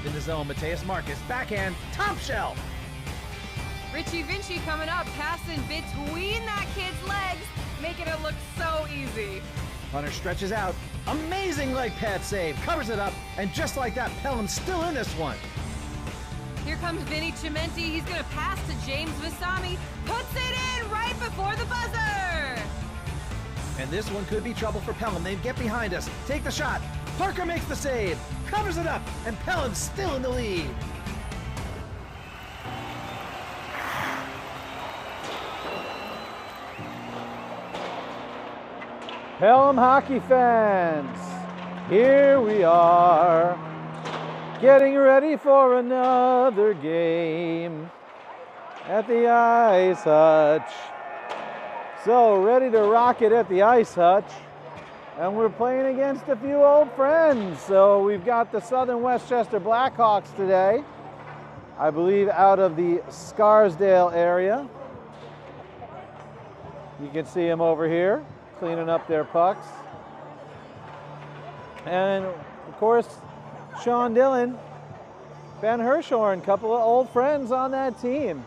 Deep in the zone, Mateus Marcus, backhand, top shelf. Richie Vinci coming up, passing between that kid's legs, making it look so easy. Hunter stretches out, amazing leg pad save, covers it up, and just like that, Pelham's still in this one. Here comes Vinny Cimenti, he's gonna pass to James Vasami, puts it in right before the buzzer! And this one could be trouble for Pelham. They get behind us, take the shot, Parker makes the save, covers it up, and Pelham's still in the lead. Pelham hockey fans, here we are, getting ready for another game at the Ice Hutch. So, ready to rock it at the Ice Hutch, and we're playing against a few old friends. So we've got the Southern Westchester Blackhawks today, I believe out of the Scarsdale area. You can see them over here, cleaning up their pucks. And of course, Sean Dillon, Ben Hirschhorn, a couple of old friends on that team,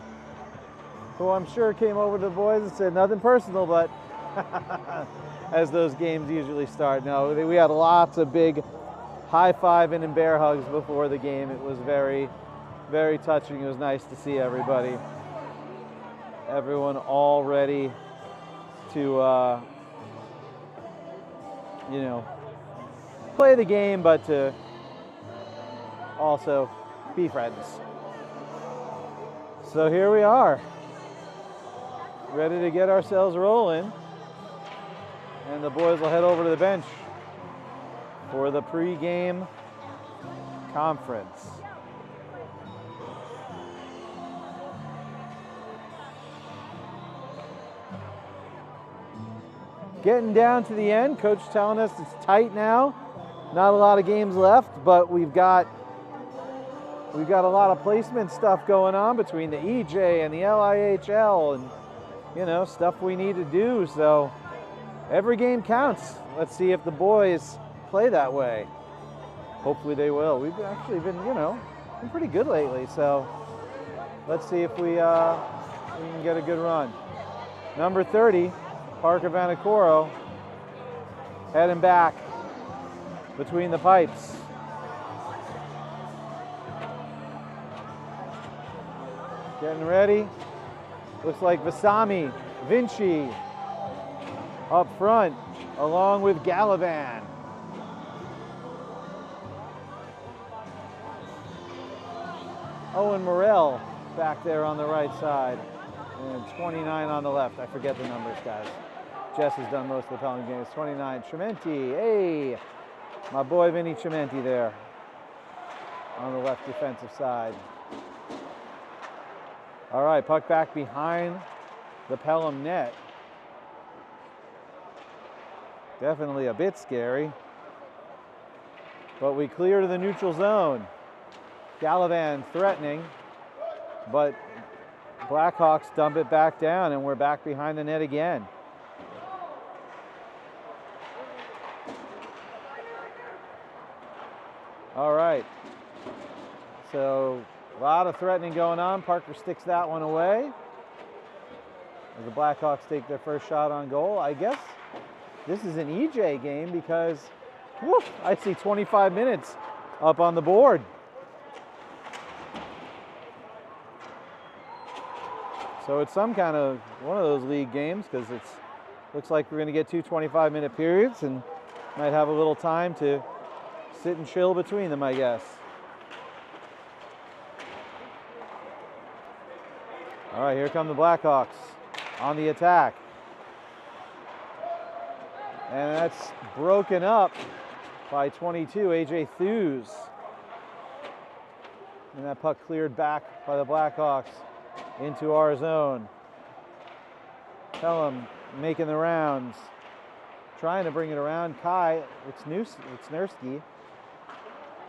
who I'm sure came over to the boys and said nothing personal, but as those games usually start. No, we had lots of big high-fiving and bear hugs before the game. It was very, very touching. It was nice to see everybody. Everyone all ready to you know, play the game, but to also be friends. So here we are, ready to get ourselves rolling, and the boys will head over to the bench for the pre-game conference. Getting down to the end, coach telling us it's tight now. Not a lot of games left, but we've got a lot of placement stuff going on between the EJ and the LIHL, and you know, stuff we need to do. So every game counts. Let's see if the boys play that way. Hopefully they will. We've actually been, you know, been pretty good lately. So let's see if we can get a good run. Number 30. Parker Vanacoro heading back between the pipes. Getting ready. Looks like Vasami, Vinci up front along with Gallivan. Owen Morrell back there on the right side. And 29 on the left. I forget the numbers, guys. Jess has done most of the Pelham games. 29, Cimenti. Hey, my boy Vinny Cimenti there on the left defensive side. All right, puck back behind the Pelham net. Definitely a bit scary. But we clear to the neutral zone. Gallivan threatening, but Blackhawks dump it back down, and we're back behind the net again. All right. So a lot of threatening going on. Parker sticks that one away as the Blackhawks take their first shot on goal. I guess this is an EJ game because I see 25 minutes up on the board. So it's some kind of one of those league games, because it looks like we're going to get two 25-minute periods and might have a little time to sit and chill between them, I guess. All right, here come the Blackhawks on the attack. And that's broken up by 22, AJ Thews. And that puck cleared back by the Blackhawks into our zone. Pelham making the rounds, trying to bring it around. Kai, it's Nursky,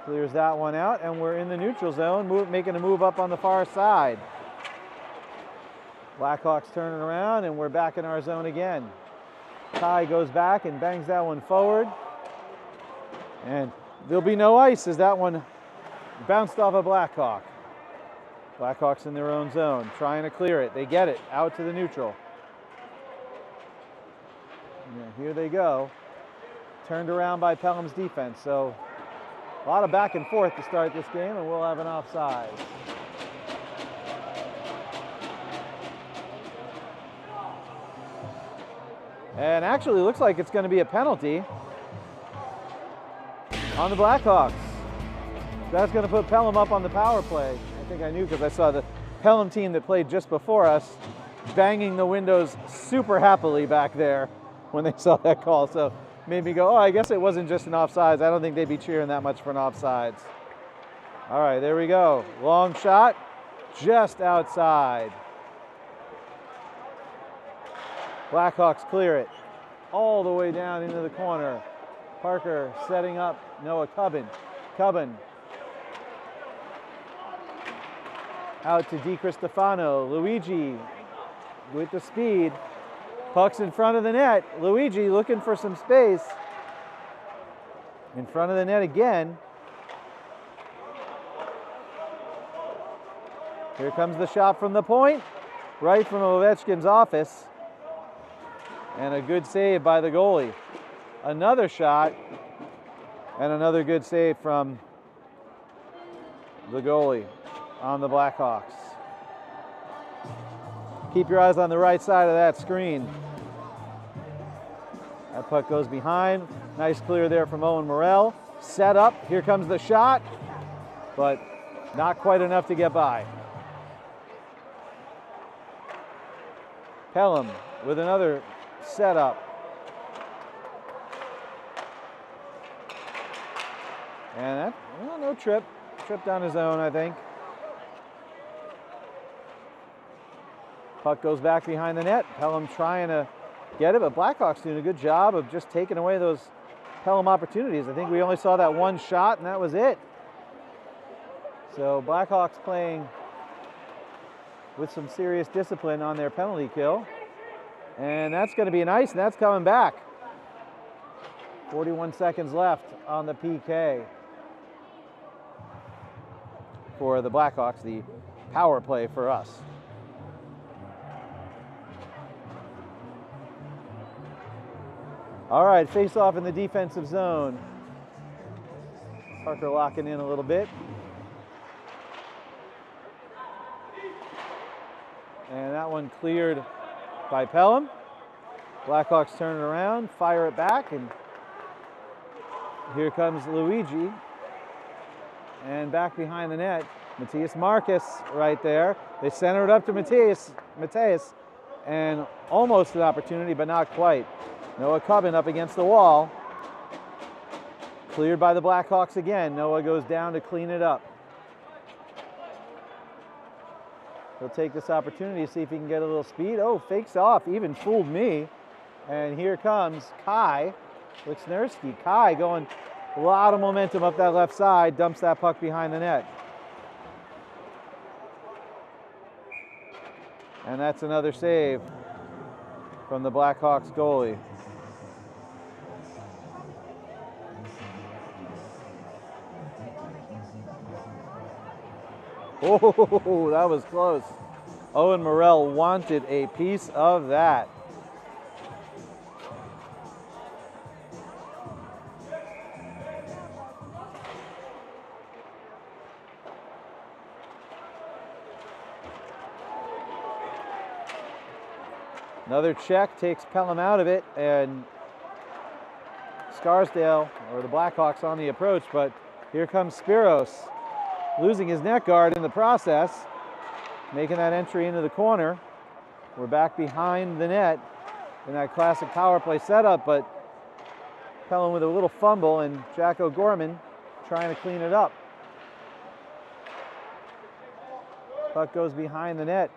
clears that one out, and we're in the neutral zone, making a move up on the far side. Blackhawks turning around, and we're back in our zone again. Kai goes back and bangs that one forward, and there'll be no ice as that one Bounced off a Blackhawk. Blackhawks in their own zone, trying to clear it. They get it out to the neutral. Yeah, here they go. Turned around by Pelham's defense. So a lot of back and forth to start this game, and we'll have an offside. And actually looks like it's going to be a penalty on the Blackhawks. That's going to put Pelham up on the power play. I think I knew because I saw the Pelham team that played just before us banging the windows super happily back there when they saw that call. So made me go, oh, I guess it wasn't just an offsides. I don't think they'd be cheering that much for an offsides. All right, there we go. Long shot, just outside. Blackhawks clear it all the way down into the corner. Parker setting up Noah Cubbin. Cubbin out to DiCristofano. Luigi with the speed. Puck's in front of the net. Luigi looking for some space. In front of the net again. Here comes the shot from the point, right from Ovechkin's office. And a good save by the goalie. Another shot, and another good save from the goalie on the Blackhawks. Keep your eyes on the right side of that screen. That puck goes behind. Nice clear there from Owen Morrell. Set up, here comes the shot, but not quite enough to get by. Pelham with another setup. And that, well, no trip. Trip down his own, I think. Puck goes back behind the net. Pelham trying to get it, but Blackhawks doing a good job of just taking away those Pelham opportunities. I think we only saw that one shot, and that was it. So Blackhawks playing with some serious discipline on their penalty kill. And that's going to be nice, and that's coming back. 41 seconds left on the PK for the Blackhawks, the power play for us. All right, face off in the defensive zone. Parker locking in a little bit. And that one cleared by Pelham. Blackhawks turn it around, fire it back, and here comes Luigi. And back behind the net, Matthias Marcus right there. They center it up to Matthias, and almost an opportunity, but not quite. Noah Cubbin up against the wall. Cleared by the Blackhawks again. Noah goes down to clean it up. He'll take this opportunity to see if he can get a little speed. Oh, fakes off, even fooled me. And here comes Kai Liksnerski. Kai going a lot of momentum up that left side, dumps that puck behind the net. And that's another save from the Blackhawks goalie. Oh, that was close. Owen Morrell wanted a piece of that. Another check takes Pelham out of it, and Scarsdale, or the Blackhawks, on the approach, but here comes Spiros, losing his net guard in the process, making that entry into the corner. We're back behind the net in that classic power play setup, but Pelham with a little fumble, and Jack O'Gorman trying to clean it up. Puck goes behind the net,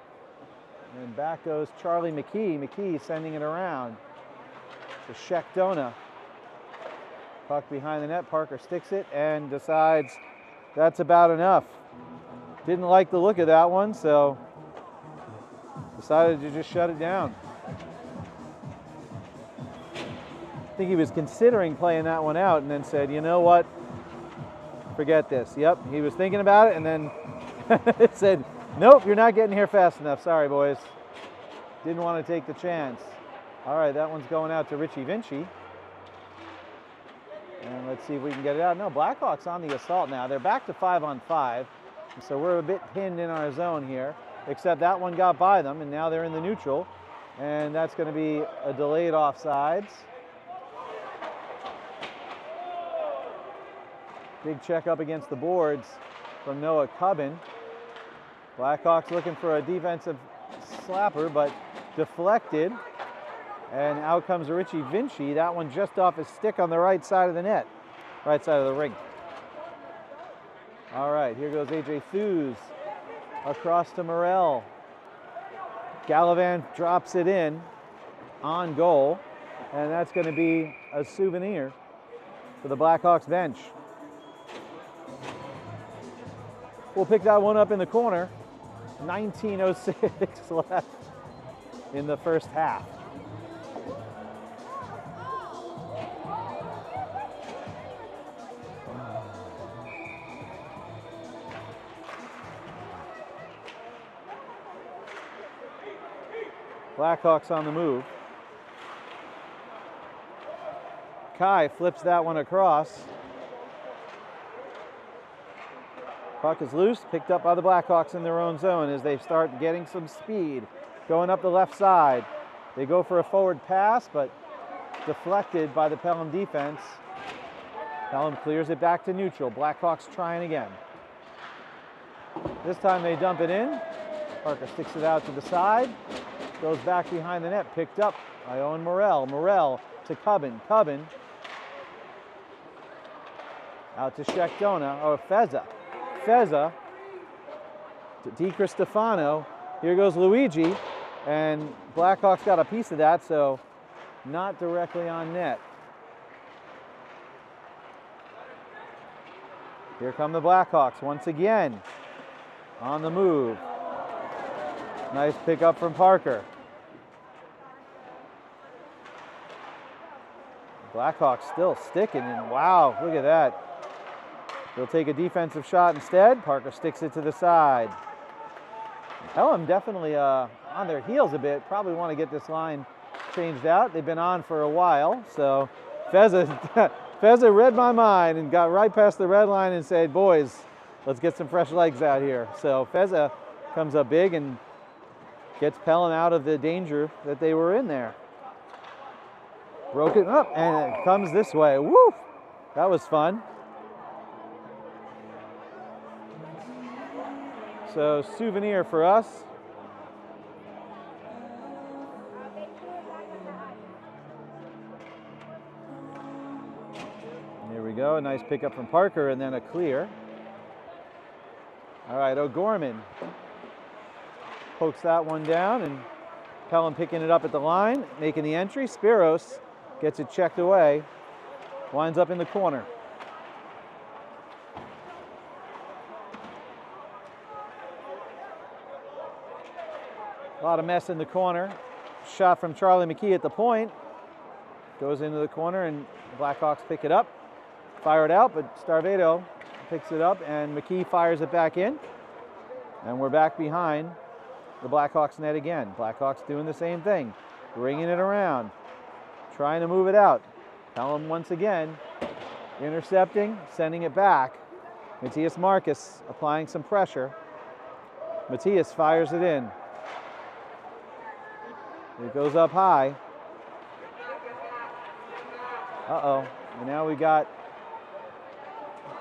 and back goes Charlie McKee. McKee sending it around to Sheck-Dona. Puck behind the net, Parker sticks it and decides that's about enough. Didn't like the look of that one, so decided to just shut it down. I think he was considering playing that one out and then said, you know what? Forget this. Yep, he was thinking about it and then it said, nope, you're not getting here fast enough. Sorry, boys. Didn't want to take the chance. All right, that one's going out to Richie Vinci. And let's see if we can get it out. No, Blackhawks on the assault now. They're back to 5-on-5. So we're a bit pinned in our zone here, except that one got by them, and now they're in the neutral. And that's going to be a delayed offsides. Big check up against the boards from Noah Cubbin. Blackhawks looking for a defensive slapper, but deflected. And out comes Richie Vinci. That one just off his stick on the right side of the net, right side of the ring. All right, here goes AJ Thews across to Morrell. Gallivan drops it in on goal, and that's going to be a souvenir for the Blackhawks bench. We'll pick that one up in the corner. 19:06 left in the first half. Blackhawks on the move. Kai flips that one across. Puck is loose, picked up by the Blackhawks in their own zone as they start getting some speed. Going up the left side. They go for a forward pass, but deflected by the Pelham defense. Pelham clears it back to neutral. Blackhawks trying again. This time they dump it in. Parker sticks it out to the side. Goes back behind the net, picked up by Owen Morrell. Morrell to Cubbin. Cubbin out to Shekdona, or Feza. Feza to DiCristofano. Here goes Luigi, and Blackhawks got a piece of that, so not directly on net. Here come the Blackhawks once again on the move. Nice pickup from Parker. Blackhawks still sticking, and wow, look at that. They'll take a defensive shot instead. Parker sticks it to the side. Pelham definitely on their heels a bit. Probably want to get this line changed out. They've been on for a while, so Feza read my mind and got right past the red line and said, boys, let's get some fresh legs out here. So Feza comes up big and gets Pelham out of the danger that they were in there. Broke it up, and it comes this way. Woo! That was fun. So, souvenir for us. Here we go. A nice pickup from Parker, and then a clear. All right, O'Gorman pokes that one down, and Pelham picking it up at the line, making the entry. Spiros gets it checked away, winds up in the corner. A lot of mess in the corner. Shot from Charlie McKee at the point. Goes into the corner, and Blackhawks pick it up. Fire it out, but Starvedo picks it up, and McKee fires it back in. And we're back behind the Blackhawks net again. Blackhawks doing the same thing, bringing it around, trying to move it out. Pelham once again intercepting, sending it back. Matthias Marcus applying some pressure. Matthias fires it in. It goes up high. Uh-oh, and now we got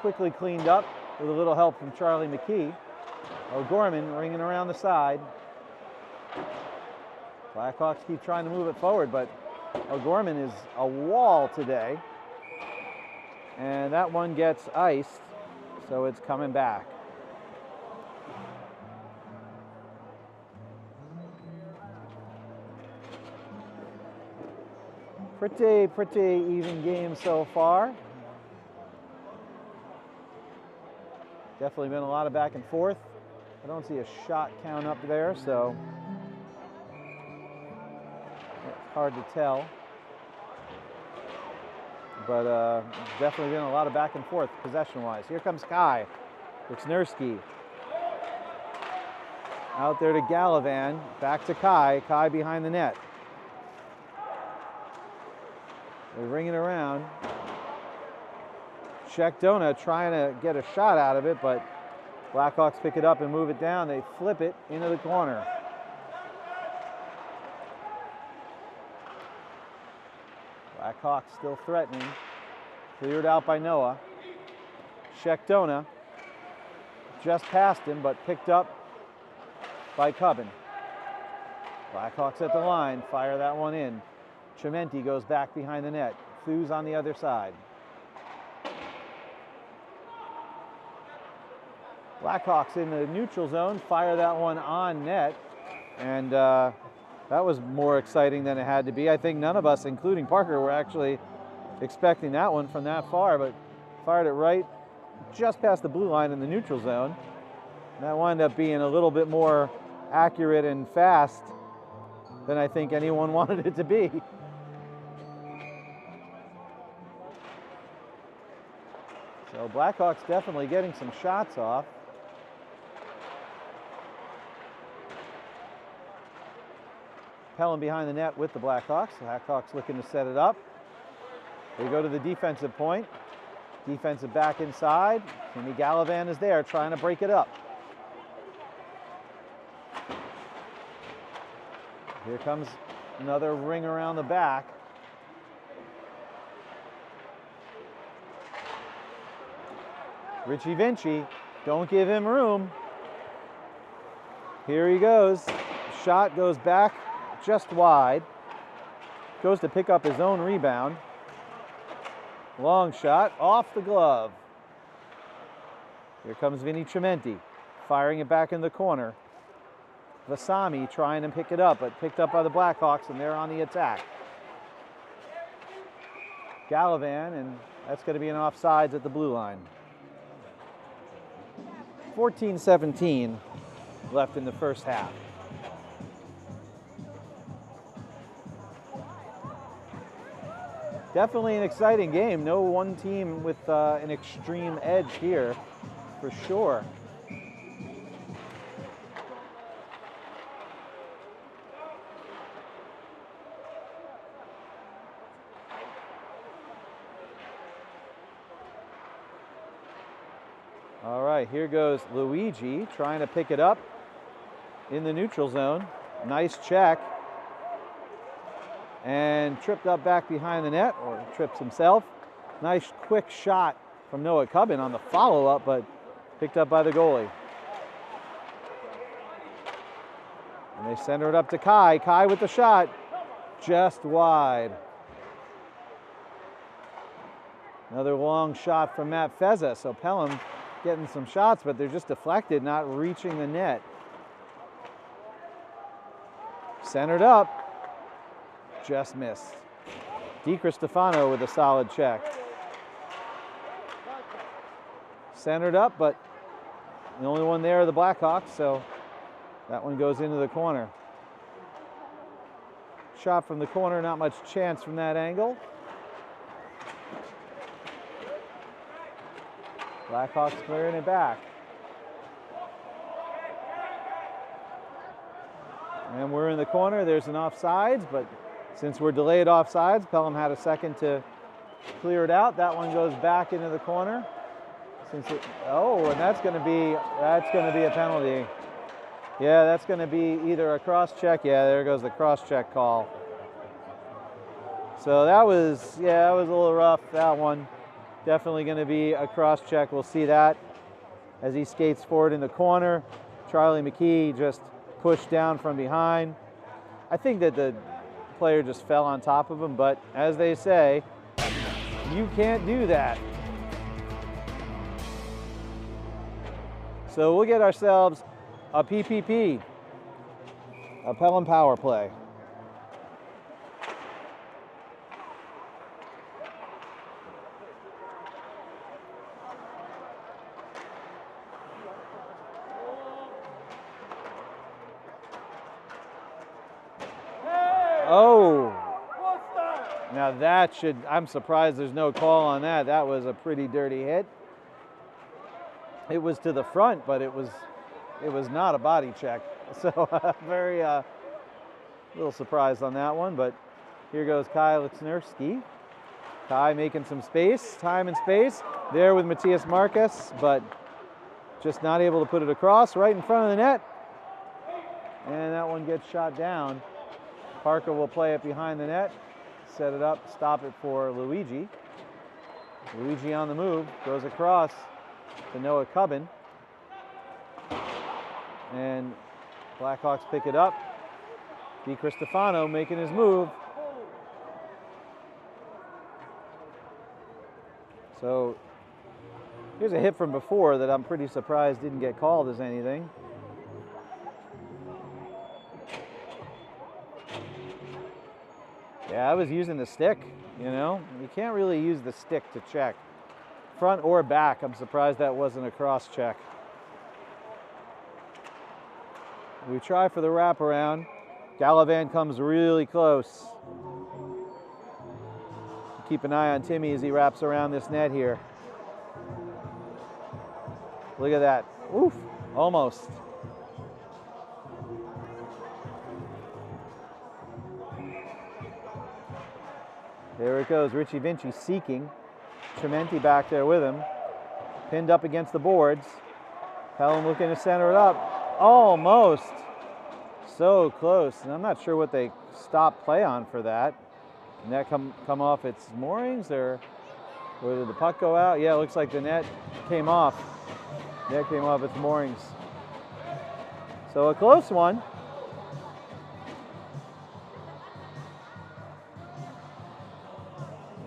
quickly cleaned up with a little help from Charlie McKee. O'Gorman ringing around the side. Blackhawks keep trying to move it forward, but O'Gorman is a wall today. And that one gets iced, so it's coming back. Pretty even game so far. Definitely been a lot of back and forth. I don't see a shot count up there, so it's hard to tell. but definitely been a lot of back and forth possession-wise. Here comes Kai. Wixnerski. Out there to Gallivan. Back to Kai. Kai behind the net. They're ringing around. Sheckdona trying to get a shot out of it, but Blackhawks pick it up and move it down. They flip it into the corner. Blackhawks still threatening. Cleared out by Noah. Sheckdona just passed him, but picked up by Cubbin. Blackhawks at the line, fire that one in. Chimenti goes back behind the net. Thews on the other side. Blackhawks in the neutral zone, fire that one on net, and that was more exciting than it had to be. I think none of us, including Parker, were actually expecting that one from that far, but fired it right just past the blue line in the neutral zone. And that wound up being a little bit more accurate and fast than I think anyone wanted it to be. So Blackhawks definitely getting some shots off. Pelham behind the net with the Blackhawks. Blackhawks looking to set it up. They go to the defensive point. Defensive back inside. Timmy Gallivan is there trying to break it up. Here comes another ring around the back. Richie Vinci, don't give him room. Here he goes. Shot goes back just wide. Goes to pick up his own rebound. Long shot off the glove. Here comes Vinny Chimenti, firing it back in the corner. Vasami trying to pick it up, but picked up by the Blackhawks, and they're on the attack. Gallivan, and that's going to be an offsides at the blue line. 14-17 left in the first half. Definitely an exciting game. No one team with an extreme edge here, for sure. All right, here goes Luigi trying to pick it up in the neutral zone. Nice check. And tripped up back behind the net, or trips himself. Nice quick shot from Noah Cubbin on the follow-up, but picked up by the goalie. And they center it up to Kai. Kai with the shot, just wide. Another long shot from Matt Feza. So Pelham getting some shots, but they're just deflected, not reaching the net. Centered up. Just missed. DiCristofano with a solid check. Centered up, but the only one there are the Blackhawks, so that one goes into the corner. Shot from the corner, not much chance from that angle. Blackhawks clearing it back. And we're in the corner. There's an offsides, but since we're delayed offsides, Pelham had a second to clear it out. That one goes back into the corner. And that's going to be a penalty. Yeah, that's going to be either a cross check. Yeah, there goes the cross check call. So that was a little rough. That one definitely going to be a cross check. We'll see that as he skates forward in the corner. Charlie McKee just pushed down from behind. I think that the player just fell on top of him, but as they say, you can't do that. So we'll get ourselves a PPP, a Pelham power play. Now that should, I'm surprised there's no call on that. That was a pretty dirty hit. It was to the front, but it was not a body check. So very little surprised on that one, but here goes Kai Liksnerski. Kai making some space, time and space there with Matthias Marcus, but just not able to put it across right in front of the net. And that one gets shot down. Parker will play it behind the net, set it up, stop it for Luigi. Luigi on the move, goes across to Noah Cubbin. And Blackhawks pick it up. Di Cristofano making his move. So here's a hit from before that I'm pretty surprised didn't get called as anything. Yeah, I was using the stick, you know. You can't really use the stick to check. Front or back, I'm surprised that wasn't a cross check. We try for the wraparound. Gallivan comes really close. Keep an eye on Timmy as he wraps around this net here. Look at that. Oof, almost. There it goes, Richie Vinci seeking. Trementi back there with him. Pinned up against the boards. Pelham looking to center it up. Almost. So close. And I'm not sure what they stopped play on for that. And that come off its moorings, or did the puck go out? Yeah, it looks like the net came off. Net came off its moorings. So a close one.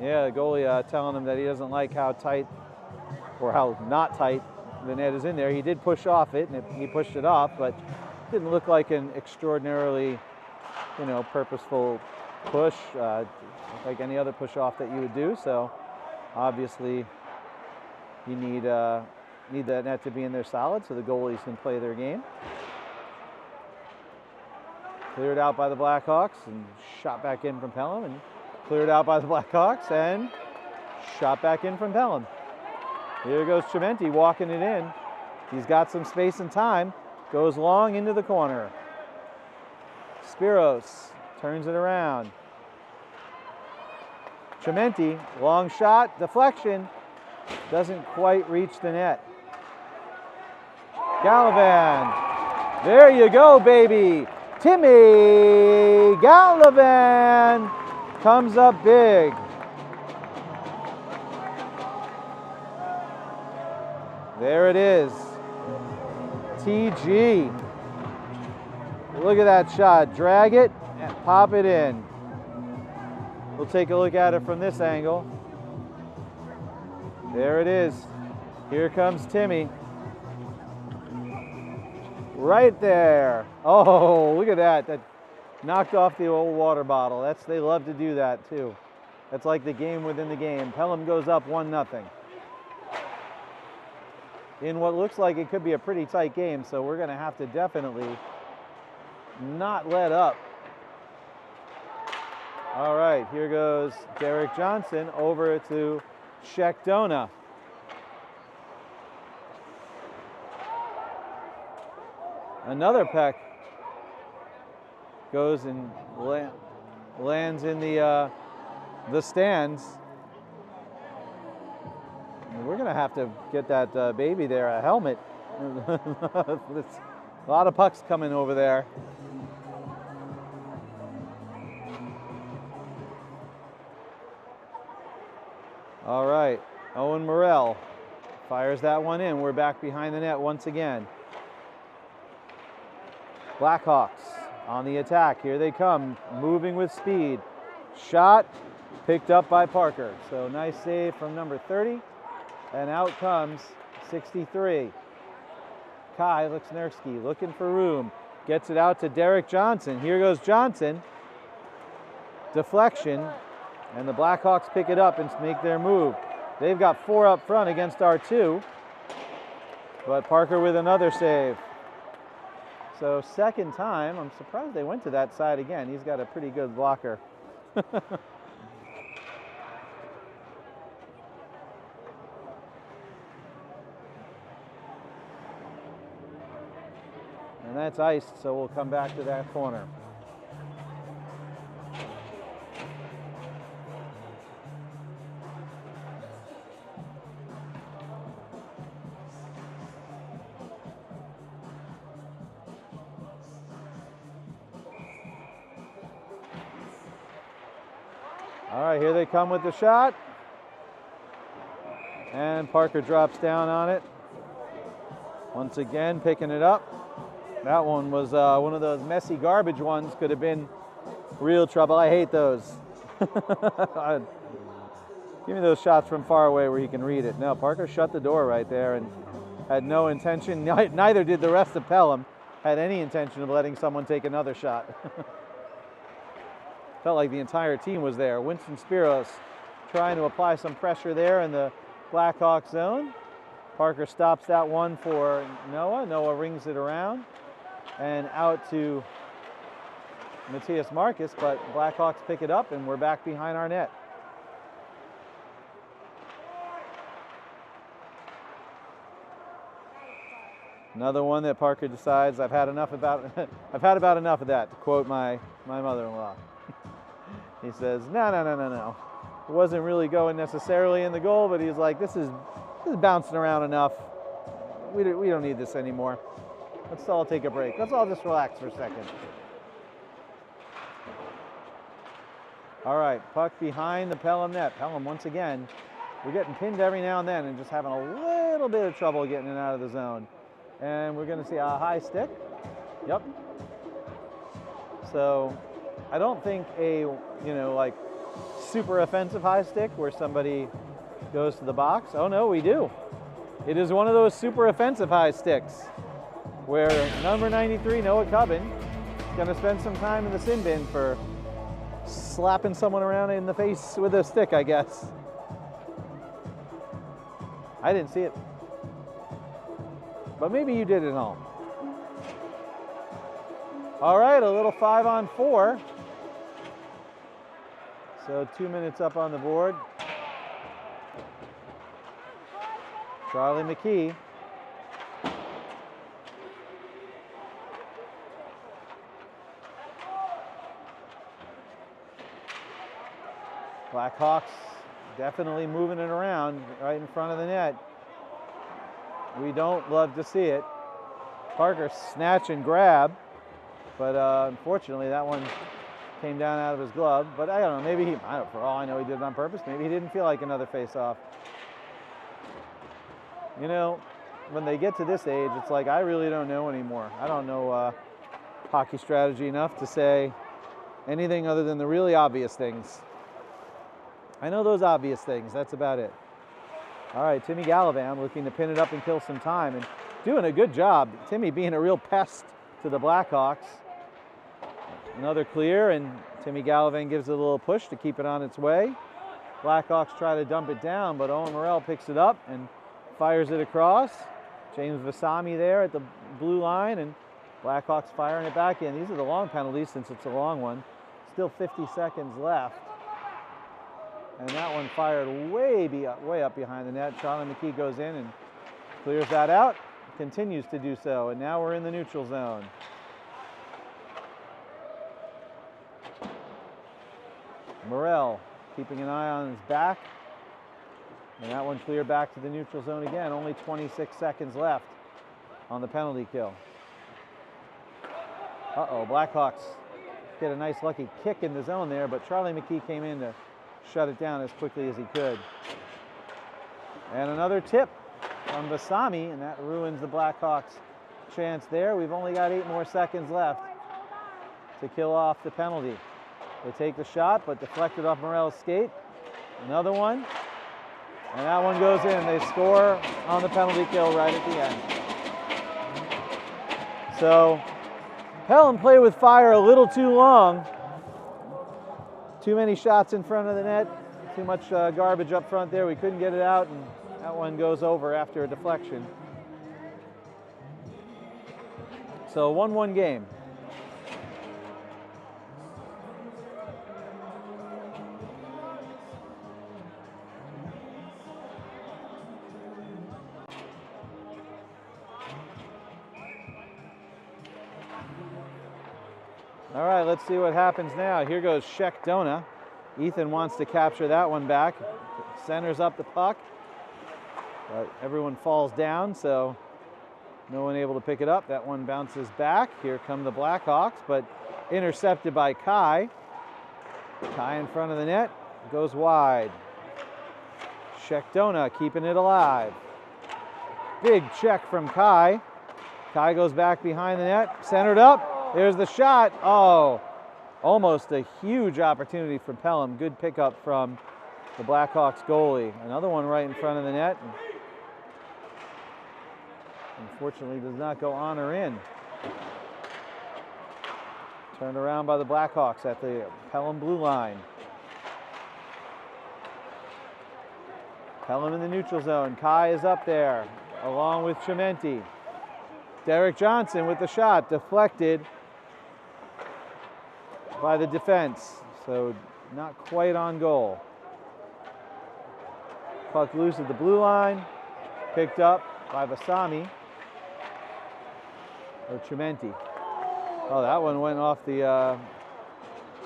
Yeah, the goalie telling him that he doesn't like how tight, or how not tight, the net is in there. He did push off it, and he pushed it off, but didn't look like an extraordinarily, you know, purposeful push, like any other push off that you would do. So obviously you need that net to be in there solid so the goalies can play their game. Cleared out by the Blackhawks and shot back in from Pelham, and cleared out by the Blackhawks and shot back in from Pelham. Here goes Trementi walking it in. He's got some space and time. Goes long into the corner. Spiros turns it around. Trementi, long shot, deflection. Doesn't quite reach the net. Gallivan. There you go, baby. Timmy Gallivan comes up big. There it is. TG. Look at that shot. Drag it and pop it in. We'll take a look at it from this angle. There it is. Here comes Timmy. Right there. Oh, look at that. That knocked off the old water bottle. They love to do that too. That's like the game within the game. Pelham goes up 1-0. In what looks like it could be a pretty tight game, so we're going to have to definitely not let up. All right, here goes Derek Johnson over to Shekdona. Another peck goes and lands in the stands. We're going to have to get that baby there a helmet. A lot of pucks coming over there. All right, Owen Morrell fires that one in. We're back behind the net once again. Blackhawks on the attack. Here they come, moving with speed. Shot picked up by Parker. So nice save from number 30. And out comes 63. Kai Liksnerski looking for room. Gets it out to Derek Johnson. Here goes Johnson. Deflection. And the Blackhawks pick it up and make their move. They've got 4 up front against our 2. But Parker with another save. So second time, I'm surprised they went to that side again. He's got a pretty good blocker. And that's iced, so we'll come back to that corner. All right, here they come with the shot. And Parker drops down on it. Once again, picking it up. That one was one of those messy garbage ones. Could have been real trouble. I hate those. Give me those shots from far away where you can read it. No, Parker shut the door right there and had no intention. Neither did the rest of Pelham. Had any intention of letting someone take another shot. Felt like the entire team was there. Winston Spiros trying to apply some pressure there in the Blackhawks zone. Parker stops that one for Noah. Noah rings it around and out to Matthias Marcus, but Blackhawks pick it up and we're back behind our net. Another one that Parker decides I've had about enough of that, to quote my mother-in-law. He says, no. It wasn't really going necessarily in the goal, but he's like, this is bouncing around enough. We don't need this anymore. Let's all take a break. Let's all just relax for a second. All right, puck behind the Pelham net. Pelham, once again, we're getting pinned every now and then and just having a little bit of trouble getting it out of the zone. And we're going to see a high stick. Yep. So I don't think a, like super offensive high stick where somebody goes to the box. Oh no, we do. It is one of those super offensive high sticks where number 93, Noah Cubbin, is going to spend some time in the sin bin for slapping someone around in the face with a stick, I guess. I didn't see it. But maybe you did at home. All right, a little 5-on-4. So 2 minutes up on the board. Charlie McKee. Blackhawks definitely moving it around right in front of the net. We don't love to see it. Parker snatch and grab, but unfortunately that one came down out of his glove. But I don't know, maybe for all I know he did it on purpose. Maybe he didn't feel like another face-off. When they get to this age, it's like I really don't know anymore. I don't know hockey strategy enough to say anything other than the really obvious things. I know those obvious things, that's about it. All right, Timmy Gallivan looking to pin it up and kill some time and doing a good job. Timmy being a real pest to the Blackhawks. Another clear, and Timmy Gallivan gives it a little push to keep it on its way. Blackhawks try to dump it down, but Owen Morrell picks it up and fires it across. James Vasami there at the blue line, and Blackhawks firing it back in. These are the long penalties since it's a long one. Still 50 seconds left. And that one fired way up behind the net. Charlie McKee goes in and clears that out, continues to do so, and now we're in the neutral zone. Morrell keeping an eye on his back, and that one cleared back to the neutral zone again. Only 26 seconds left on the penalty kill. Uh-oh, Blackhawks get a nice lucky kick in the zone there, but Charlie McKee came in to shut it down as quickly as he could. And another tip from Vasami, and that ruins the Blackhawks' chance there. We've only got 8 more seconds left to kill off the penalty. They take the shot, but deflected off Morrell's skate. Another one, and that one goes in. They score on the penalty kill right at the end. So Pelham played with fire a little too long. Too many shots in front of the net, too much garbage up front there. We couldn't get it out, and that one goes over after a deflection. So 1-1 game. All right, let's see what happens now. Here goes Sheck-Dona. Ethan wants to capture that one back. Centers up the puck. But everyone falls down, so no one able to pick it up. That one bounces back. Here come the Blackhawks, but intercepted by Kai. Kai in front of the net, goes wide. Sheck-Dona keeping it alive. Big check from Kai. Kai goes back behind the net, centered up. There's the shot. Oh, almost a huge opportunity for Pelham. Good pickup from the Blackhawks goalie. Another one right in front of the net. Unfortunately, does not go on or in. Turned around by the Blackhawks at the Pelham blue line. Pelham in the neutral zone. Kai is up there, along with Chimenti. Derek Johnson with the shot, deflected by the defense, so not quite on goal. Puck loose at the blue line, picked up by Vasami or Chimenti. Oh, that one went off the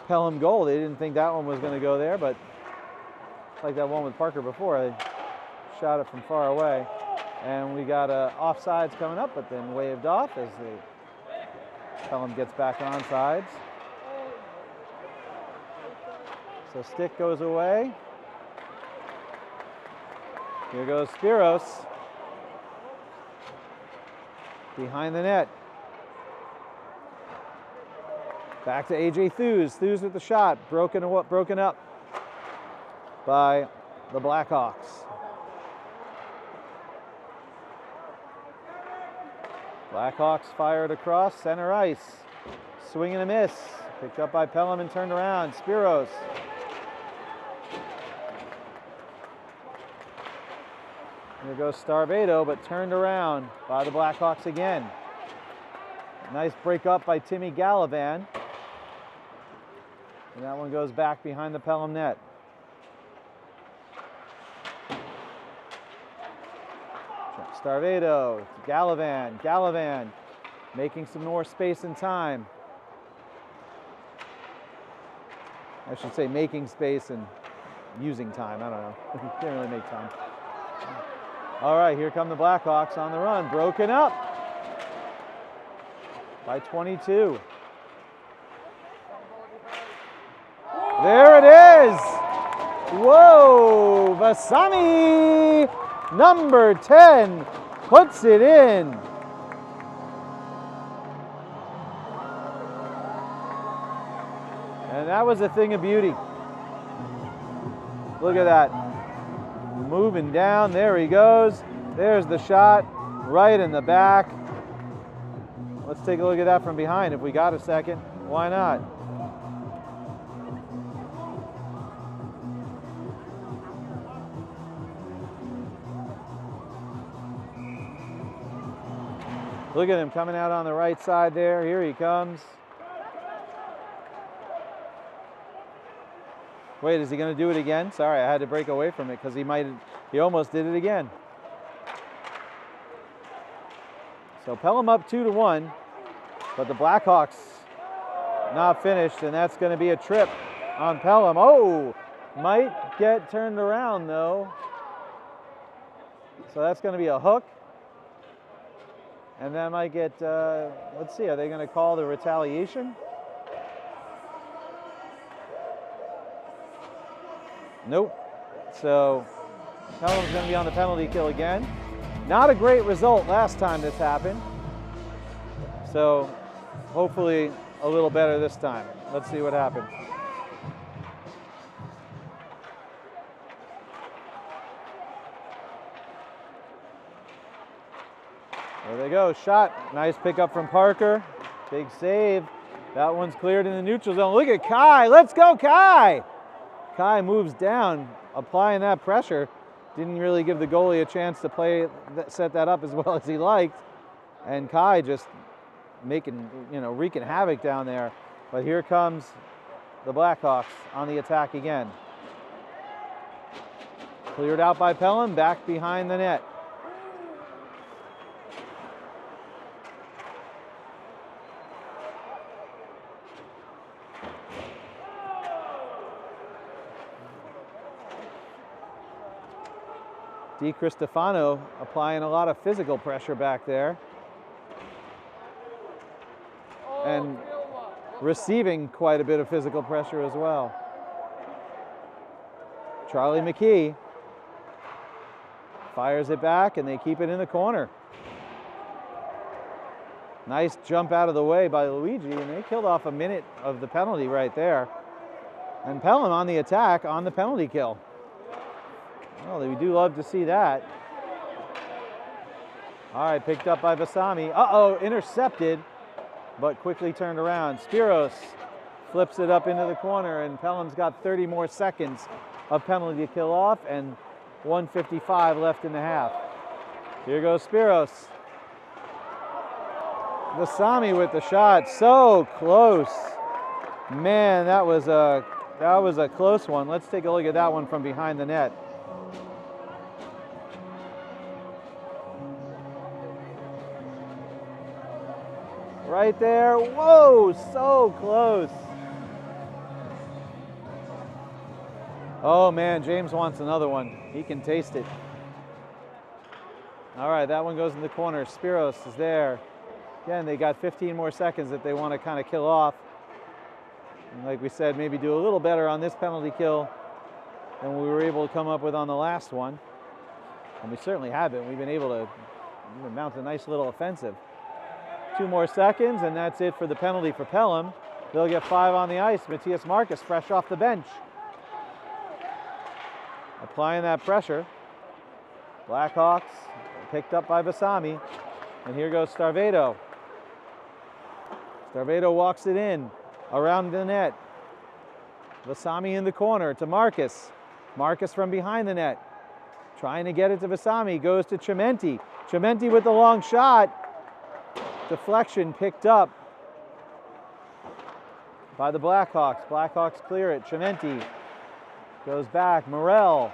Pelham goal. They didn't think that one was going to go there, but like that one with Parker before, they shot it from far away. And we got offsides coming up, but then waved off as the Pelham gets back on sides. So stick goes away. Here goes Spiros. Behind the net. Back to AJ Thews. Thews with the shot. Broken up by the Blackhawks. Blackhawks fired across center ice. Swing and a miss. Picked up by Pelham and turned around. Spiros. Here goes Starvedo, but turned around by the Blackhawks again. Nice break up by Timmy Gallivan. And that one goes back behind the Pelham net. Starvedo, Gallivan making some more space and time. I should say making space and using time, I don't know. Can't really make time. All right, here come the Blackhawks on the run, broken up by 22. There it is! Whoa, Vasami! Number 10 puts it in. And that was a thing of beauty. Look at that. Moving down, there he goes. There's the shot, right in the back. Let's take a look at that from behind if we got a second. Why not? Look at him coming out on the right side there. Here he comes. Wait, is he going to do it again? Sorry, I had to break away from it because he almost did it again. So Pelham up 2-1, but the Blackhawks not finished, and that's going to be a trip on Pelham. Oh, might get turned around though. So that's going to be a hook. And that might get, let's see, are they going to call the retaliation? Nope. So Pelham's going to be on the penalty kill again. Not a great result last time this happened. So hopefully a little better this time. Let's see what happens. There they go, shot. Nice pickup from Parker. Big save. That one's cleared in the neutral zone. Look at Kai, let's go Kai! Kai moves down, applying that pressure. Didn't really give the goalie a chance to set that up as well as he liked. And Kai just making, wreaking havoc down there. But here comes the Blackhawks on the attack again. Cleared out by Pelham, back behind the net. DiCristofano applying a lot of physical pressure back there. And receiving quite a bit of physical pressure as well. Charlie McKee fires it back, and they keep it in the corner. Nice jump out of the way by Luigi, and they killed off a minute of the penalty right there. And Pelham on the attack on the penalty kill. Well, we do love to see that. All right, picked up by Vasami. Uh-oh, intercepted, but quickly turned around. Spiros flips it up into the corner, and Pelham's got 30 more seconds of penalty to kill off, and 1:55 left in the half. Here goes Spiros. Vasami with the shot, so close. Man, that was a close one. Let's take a look at that one from behind the net. Right there, whoa, so close. Oh man, James wants another one. He can taste it. All right, that one goes in the corner. Spiros is there. Again, they got 15 more seconds that they want to kind of kill off. And like we said, maybe do a little better on this penalty kill than we were able to come up with on the last one. And we certainly have been. We've been able to mount a nice little offensive. 2 more seconds, and that's it for the penalty for Pelham. They'll get 5 on the ice. Matthias Marcus, fresh off the bench. Applying that pressure. Blackhawks picked up by Vasami. And here goes Starvedo. Starvedo walks it in around the net. Vasami in the corner to Marcus. Marcus from behind the net. Trying to get it to Vasami. Goes to Chimenti. Chimenti with the long shot. Deflection picked up by the Blackhawks. Blackhawks clear it. Chimenti goes back. Morel.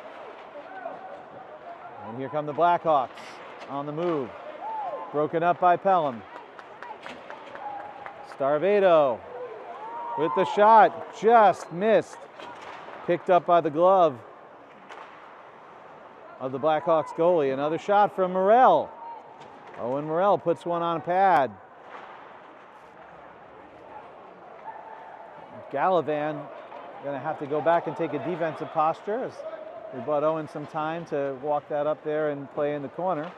And here come the Blackhawks on the move. Broken up by Pelham. Starvedo with the shot. Just missed. Picked up by the glove of the Blackhawks goalie. Another shot from Morel. Owen Morel puts one on a pad. Gallivan going to have to go back and take a defensive posture as we bought Owen some time to walk that up there and play in the corner.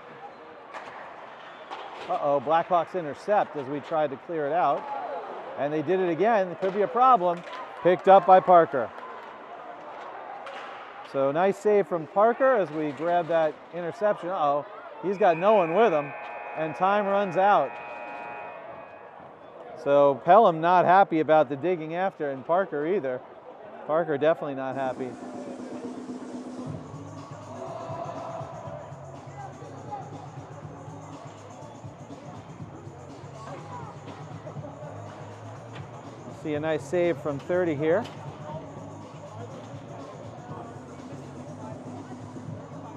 Uh-oh, Blackhawks intercept as we tried to clear it out. And they did it again. It could be a problem. Picked up by Parker. So nice save from Parker as we grab that interception. Uh-oh, he's got no one with him, and time runs out. So Pelham not happy about the digging after, and Parker either. Parker definitely not happy. See a nice save from 30 here.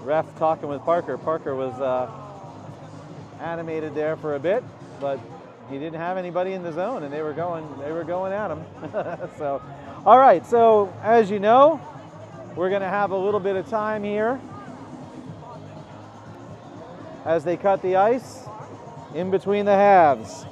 Ref talking with Parker. Parker was animated there for a bit, but he didn't have anybody in the zone, and they were going at him. So, all right. So as you know, we're going to have a little bit of time here as they cut the ice in between the halves.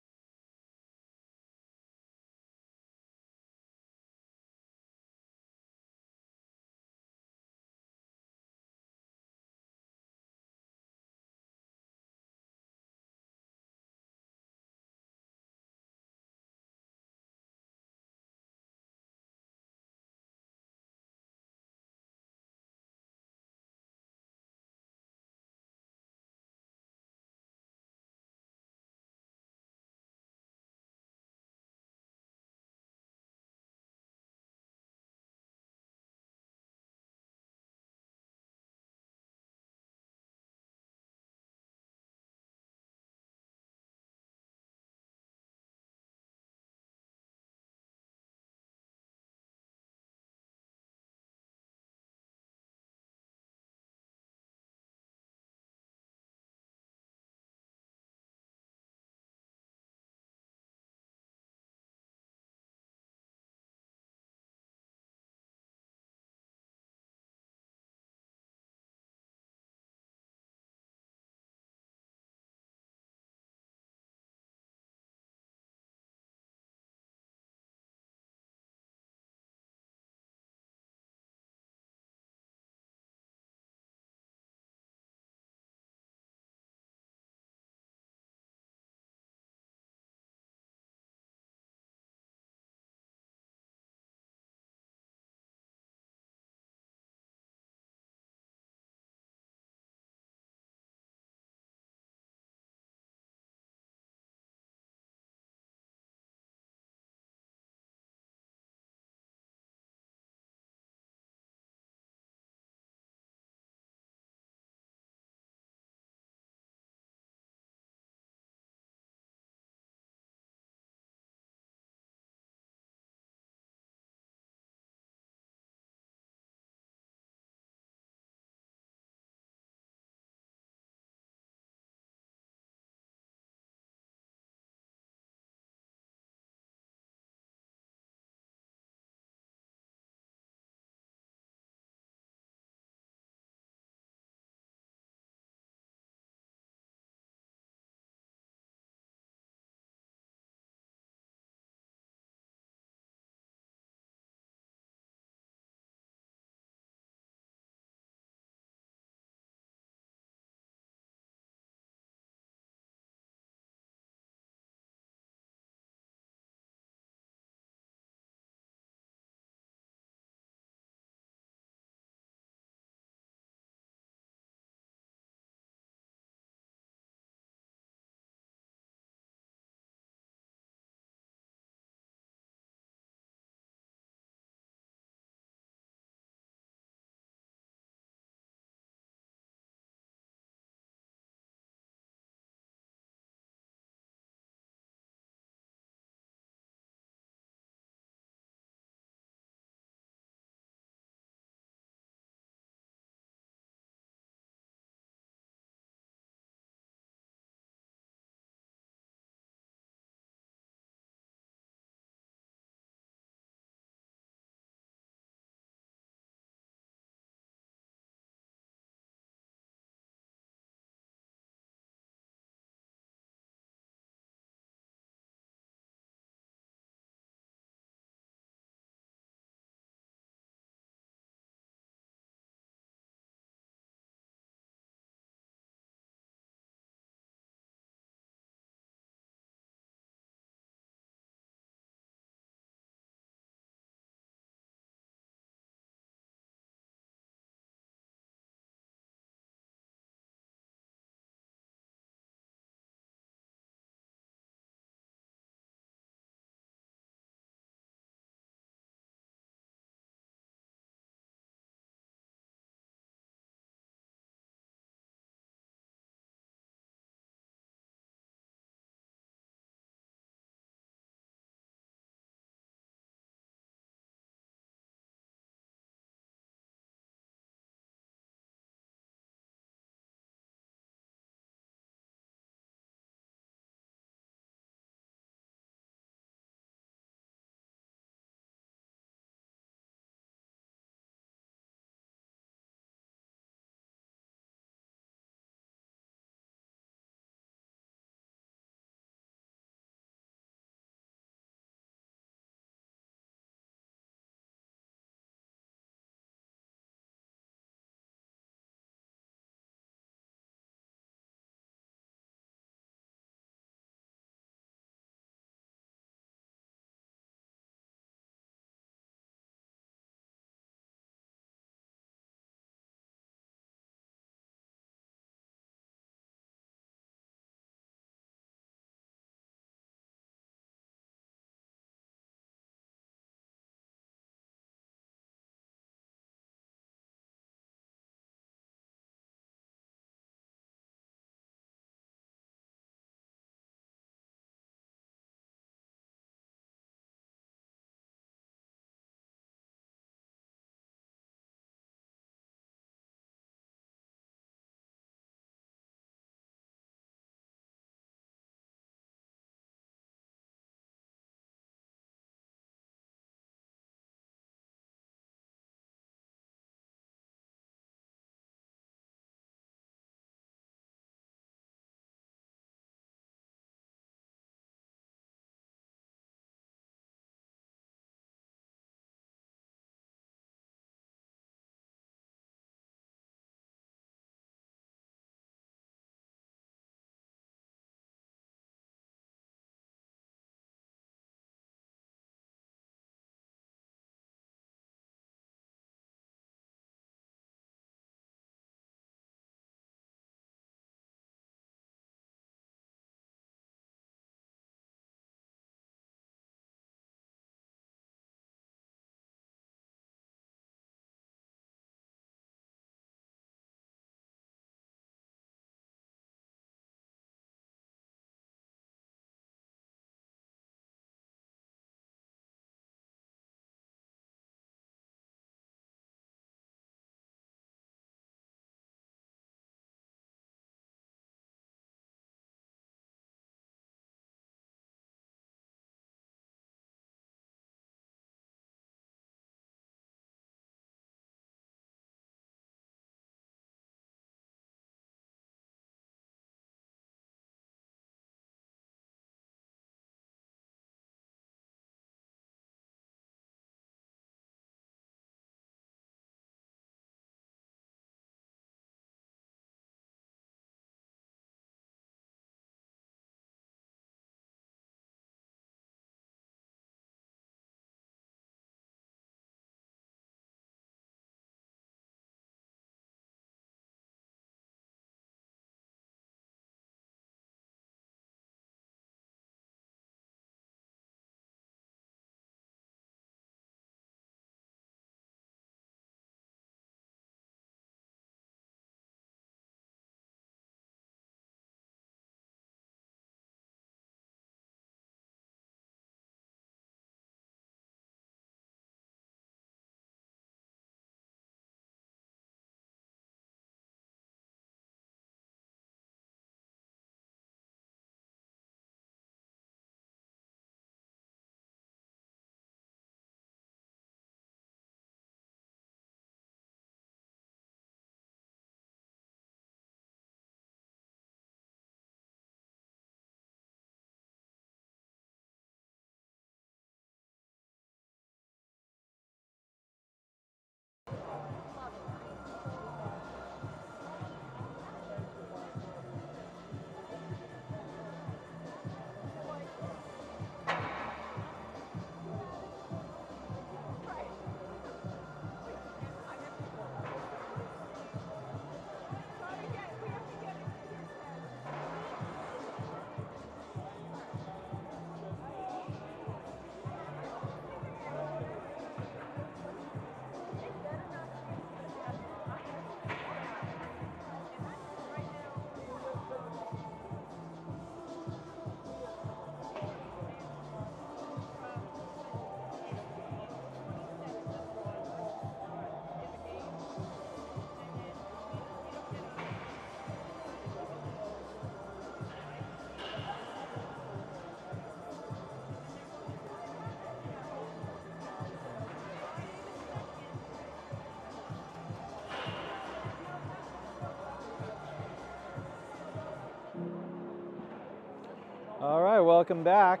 welcome back.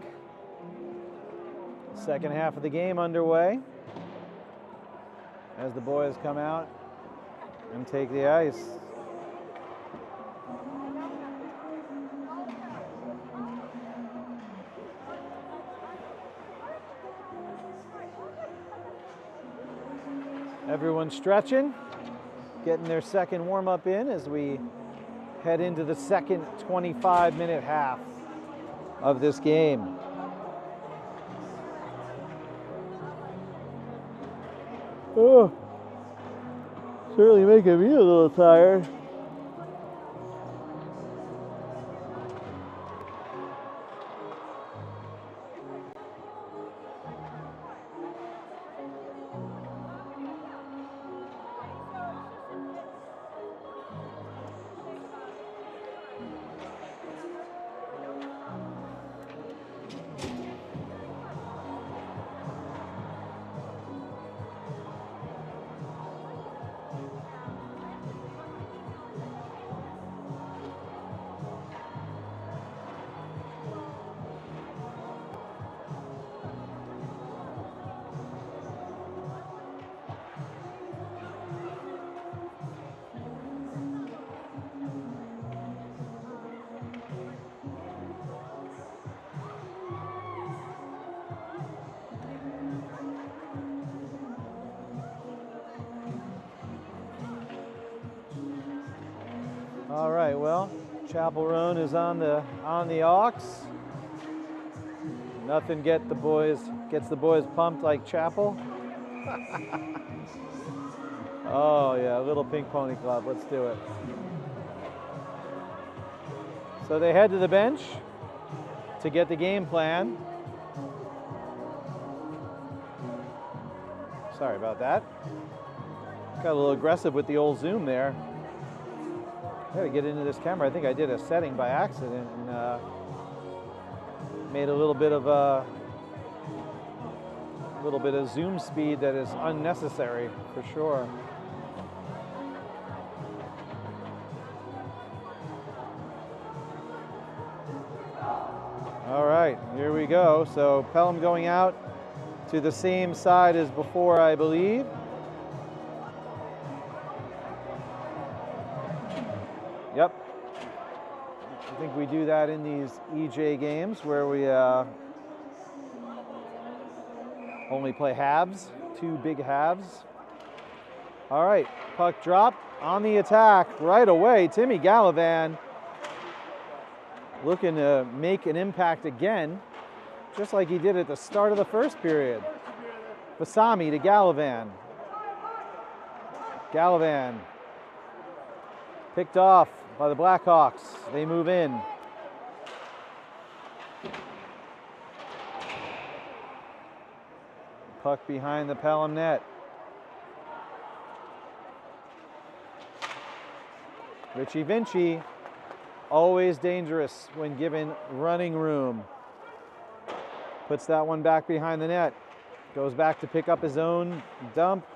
Second half of the game underway as the boys come out and take the ice. Everyone's stretching, getting their second warm-up in as we head into the second 25-minute half of this game. Oh, certainly making me a little tired. All right, well, Chapel Roan is on the aux. Nothing gets the boys pumped like Chapel. Oh yeah, little Pink Pony Club, let's do it. So they head to the bench to get the game plan. Sorry about that. Got a little aggressive with the old zoom there. I gotta get into this camera. I think I did a setting by accident and made a little bit of zoom speed that is unnecessary for sure. All right, here we go. So Pelham going out to the same side as before, I believe. Yep. I think we do that in these EJ games where we only play halves, 2 big halves. All right, puck drop on the attack right away. Timmy Gallivan looking to make an impact again, just like he did at the start of the first period. Vasami to Gallivan. Gallivan picked off by the Blackhawks. They move in. Puck behind the Pelham net. Richie Vinci, always dangerous when given running room. Puts that one back behind the net. Goes back to pick up his own dump.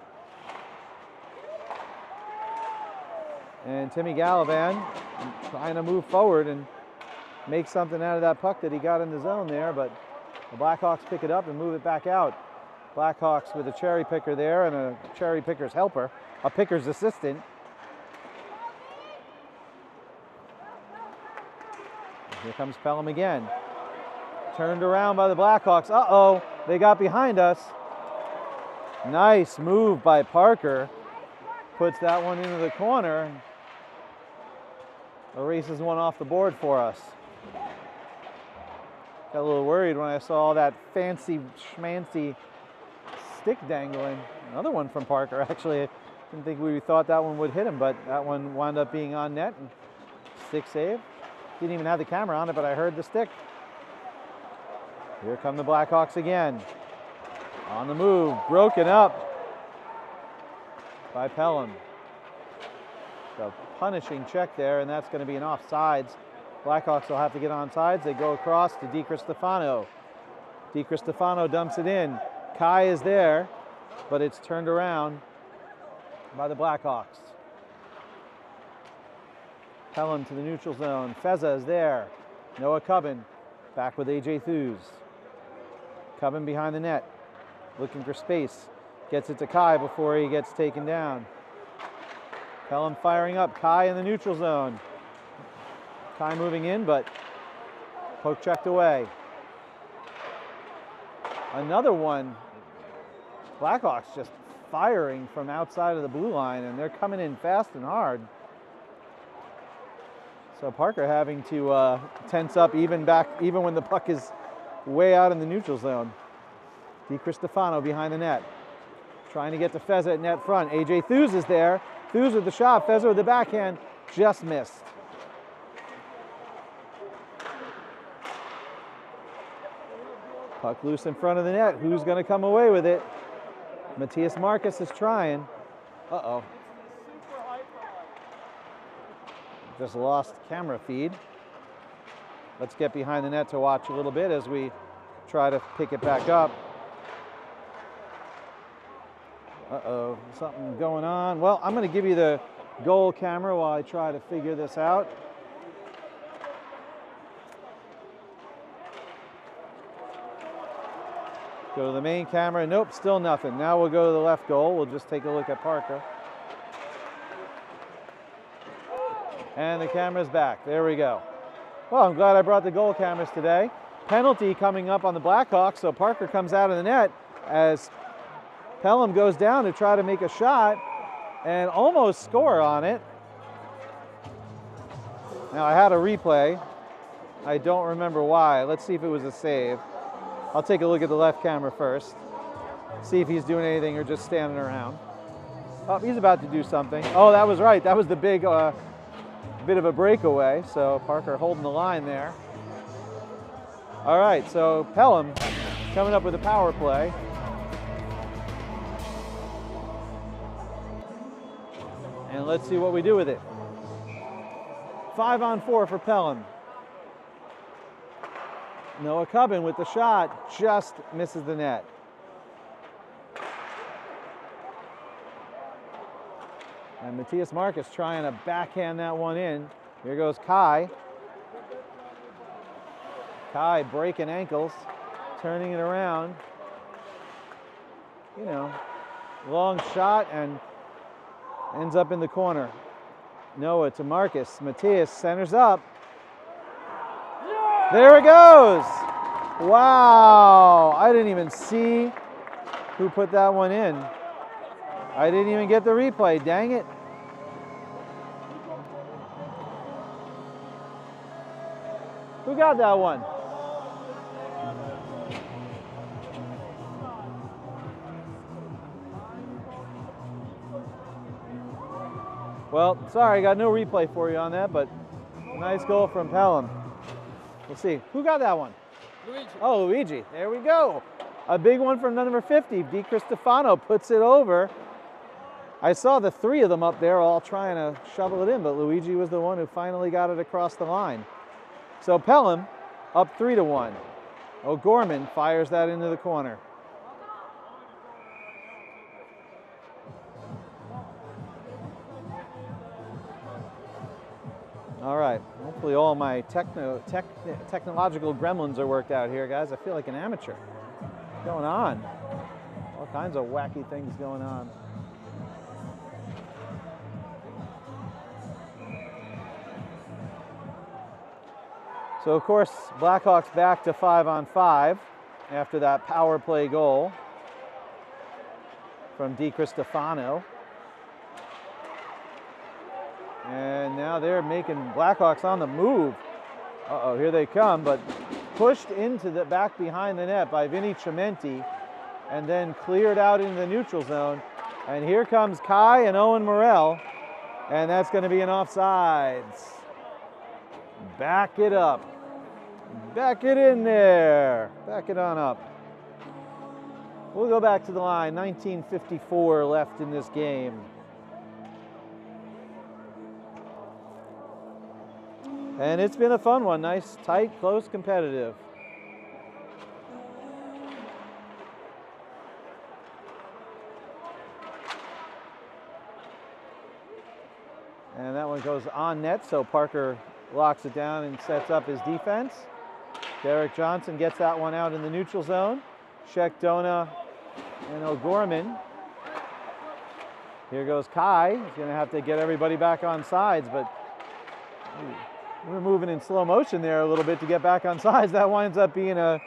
And Timmy Gallivan trying to move forward and make something out of that puck that he got in the zone there, but the Blackhawks pick it up and move it back out. Blackhawks with a cherry picker there and a cherry picker's helper, a picker's assistant. Here comes Pelham again. Turned around by the Blackhawks. Uh-oh, they got behind us. Nice move by Parker. Puts that one into the corner. Erases one off the board for us. Got a little worried when I saw that fancy schmancy stick dangling. Another one from Parker, actually. I didn't think we thought that one would hit him, but that one wound up being on net and stick save. Didn't even have the camera on it, but I heard the stick. Here come the Blackhawks again. On the move, broken up by Pelham. The punishing check there, and that's going to be an offsides. Blackhawks will have to get on sides. They go across to DiCristofano. DiCristofano dumps it in. Kai is there, but it's turned around by the Blackhawks. Pelham to the neutral zone. Feza is there. Noah Cubbin Back with A.J. Thews. Cubbin behind the net. Looking for space. Gets it to Kai before he gets taken down. Pelham firing up. Kai in the neutral zone. Kai moving in, but poke checked away. Another one. Blackhawks just firing from outside of the blue line, and they're coming in fast and hard. So Parker having to tense up even when the puck is way out in the neutral zone. DiCristofano behind the net. Trying to get to Fezza at net front. A.J. Thews is there. Thews with the shot. Fezza with the backhand. Just missed. Puck loose in front of the net. Who's going to come away with it? Matthias Marcus is trying. Uh-oh. Just lost camera feed. Let's get behind the net to watch a little bit as we try to pick it back up. Uh-oh, something going on. Well, I'm going to give you the goal camera while I try to figure this out. Go to the main camera. Nope, still nothing. Now we'll go to the left goal. We'll just take a look at Parker. And the camera's back. There we go. Well, I'm glad I brought the goal cameras today. Penalty coming up on the Blackhawks, so Parker comes out of the net as Pelham goes down to try to make a shot and almost score on it. Now, I had a replay. I don't remember why. Let's see if it was a save. I'll take a look at the left camera first. See if he's doing anything or just standing around. Oh, he's about to do something. Oh, that was right. That was the big bit of a breakaway. So Parker holding the line there. All right, so Pelham coming up with a power play. And let's see what we do with it. 5-on-4 for Pelham. Noah Cubbin with the shot, just misses the net. And Matthias Marcus trying to backhand that one in. Here goes Kai. Kai breaking ankles, turning it around. You know, long shot and ends up in the corner. Noah to Marcus. Matthias centers up. There it goes. Wow. I didn't even see who put that one in. I didn't even get the replay. Dang it. Who got that one? Well, sorry, I got no replay for you on that, but nice goal from Pelham. We'll see. Who got that one? Luigi. Oh, Luigi. There we go. A big one from number 50. DiCristofano puts it over. I saw the three of them up there all trying to shovel it in, but Luigi was the one who finally got it across the line. So Pelham up 3-1. O'Gorman fires that into the corner. All right, hopefully all my technological gremlins are worked out here, guys. I feel like an amateur. What's going on? All kinds of wacky things going on. So, of course, Blackhawks back to 5-on-5 after that power play goal from DiCristofano. And now they're making Blackhawks on the move. Uh-oh, here they come, but pushed into the back behind the net by Vinny Cimenti and then cleared out into the neutral zone. And here comes Kai and Owen Morrell, and that's going to be an offsides. Back it up. Back it in there. Back it on up. We'll go back to the line. 19:54 left in this game. And it's been a fun one. Nice, tight, close, competitive. And that one goes on net, so Parker locks it down and sets up his defense. Derek Johnson gets that one out in the neutral zone. Sheck, Dona, and O'Gorman. Here goes Kai. He's going to have to get everybody back on sides, but we're moving in slow motion there a little bit to get back on sides. That winds up being a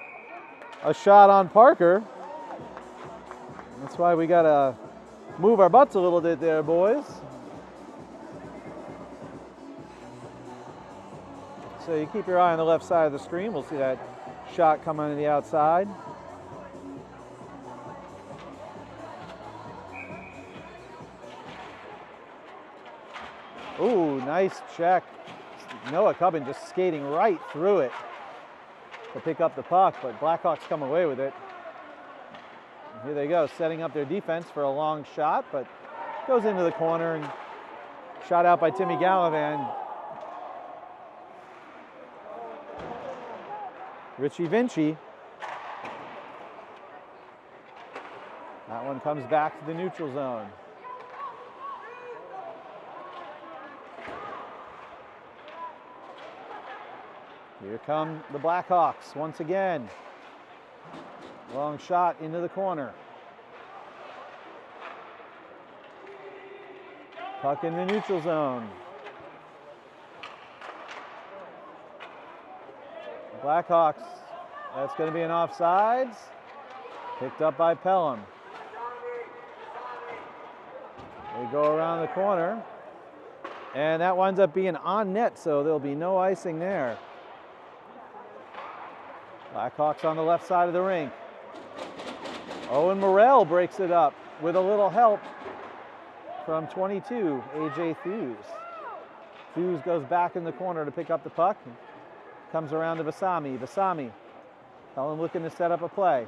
shot on Parker. That's why we got to move our butts a little bit there, boys. So you keep your eye on the left side of the screen. We'll see that shot come on the outside. Ooh, nice check. Noah Cubbin just skating right through it to pick up the puck, but Blackhawks come away with it. And here they go, setting up their defense for a long shot, but goes into the corner and shot out by Timmy Gallivan. Richie Vinci. That one comes back to the neutral zone. Here come the Blackhawks once again. Long shot into the corner. Puck in the neutral zone. Blackhawks, that's going to be an offsides. Picked up by Pelham. They go around the corner. And that winds up being on net, so there'll be no icing there. Blackhawks on the left side of the rink. Owen Morrell breaks it up with a little help from 22, AJ Thews. Thews goes back in the corner to pick up the puck. Comes around to Vasami. Vasami, Pelham looking to set up a play.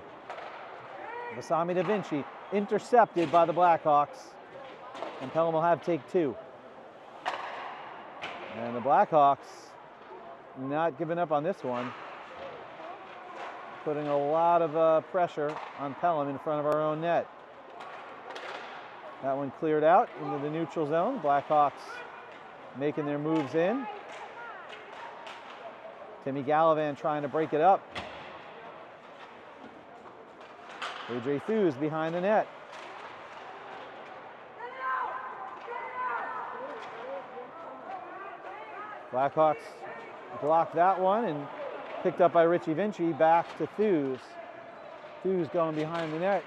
Vasami to Vinci, intercepted by the Blackhawks. And Pelham will have take two. And the Blackhawks not giving up on this one. Putting a lot of pressure on Pelham in front of our own net. That one cleared out into the neutral zone. Blackhawks making their moves in. Timmy Gallivan trying to break it up. AJ Thews behind the net. Blackhawks blocked that one and picked up by Richie Vinci, back to Thews. Thews going behind the net.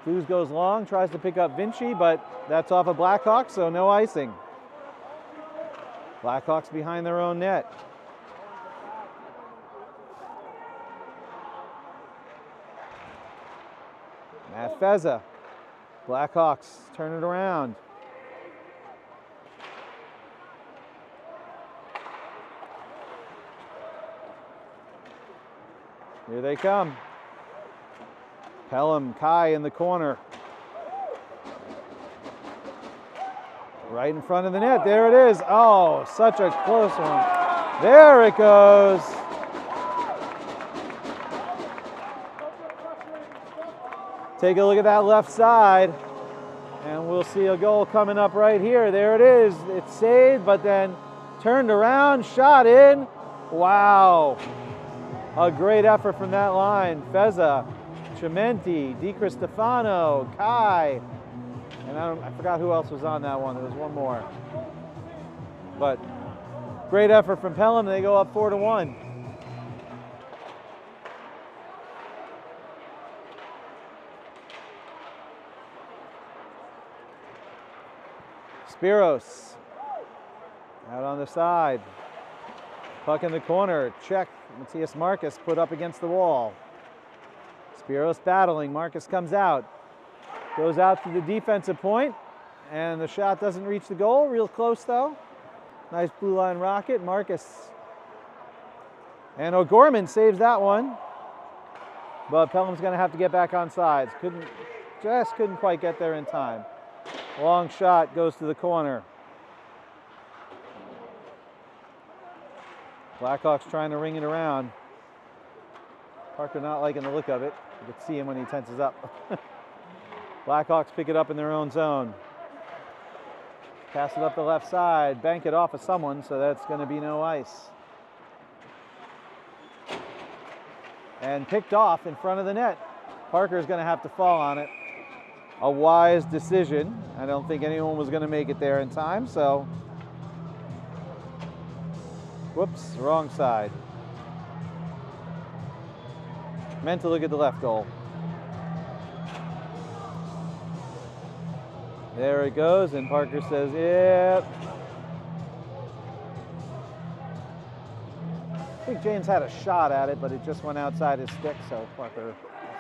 Thews goes long, tries to pick up Vinci, but that's off of Blackhawks, so no icing. Blackhawks behind their own net. Matt Fezza. Blackhawks turn it around. Here they come. Pelham, Kai in the corner. Right in front of the net. There it is. Oh, such a close one. There it goes. Take a look at that left side, and we'll see a goal coming up right here. There it is. It's saved, but then turned around, shot in. Wow. A great effort from that line. Fezza, Chimenti, DiCristofano, Kai, and I forgot who else was on that one. There was one more. But great effort from Pelham. They go up 4-1. Spiros out on the side. Puck in the corner. Check. Matthias Marcus put up against the wall. Spiros battling. Marcus comes out. Goes out to the defensive point, and the shot doesn't reach the goal. Real close though. Nice blue line rocket. Marcus. And O'Gorman saves that one. But Pelham's going to have to get back on sides. Just couldn't quite get there in time. Long shot goes to the corner. Blackhawks trying to ring it around. Parker not liking the look of it. You can see him when he tenses up. Blackhawks pick it up in their own zone. Pass it up the left side. Bank it off of someone, so that's going to be no ice. and picked off in front of the net. Parker's going to have to fall on it. A wise decision. I don't think anyone was going to make it there in time, so. Whoops, wrong side. Meant to look at the left goal. There it goes, and Parker says, yep. I think James had a shot at it, but it just went outside his stick, so Parker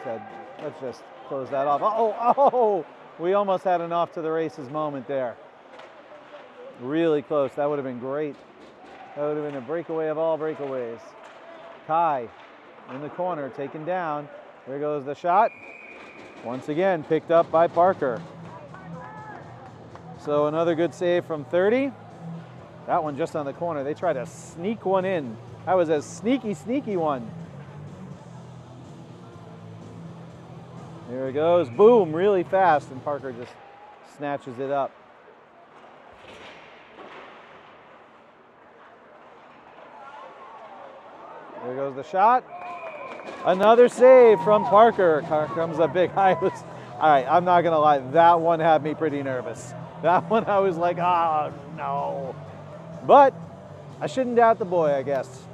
said, let's just close that off. Oh, we almost had an off to the races moment there. Really close. That would have been great. That would have been a breakaway of all breakaways. Kai in the corner, taken down. There goes the shot. Once again, picked up by Parker. So another good save from 30. That one just on the corner. They tried to sneak one in. That was a sneaky, sneaky one. There it goes. Boom, really fast, and Parker just snatches it up. There goes the shot. Another save from Parker. Here comes a big high. All right, I'm not going to lie. That one had me pretty nervous. That one I was like, oh, no. But I shouldn't doubt the boy, I guess.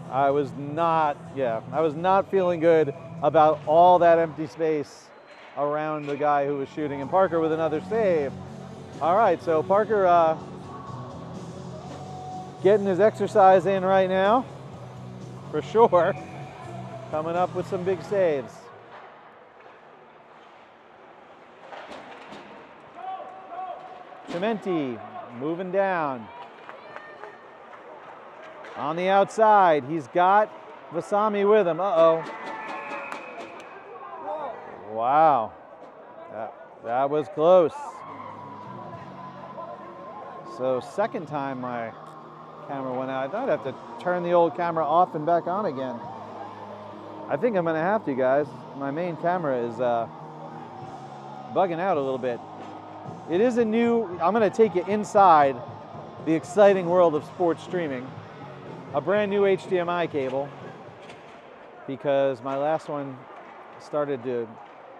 I was not feeling good about all that empty space around the guy who was shooting. And Parker with another save. All right, so Parker getting his exercise in right now, for sure. Coming up with some big saves. Cementi moving down. On the outside, he's got Vasami with him. Uh-oh. Wow. That was close. So second time my camera went out. I'd have to turn the old camera off and back on again. I think I'm gonna have to, guys. My main camera is bugging out a little bit. It is a new, I'm gonna take you inside the exciting world of sports streaming. A brand new HDMI cable, because my last one started to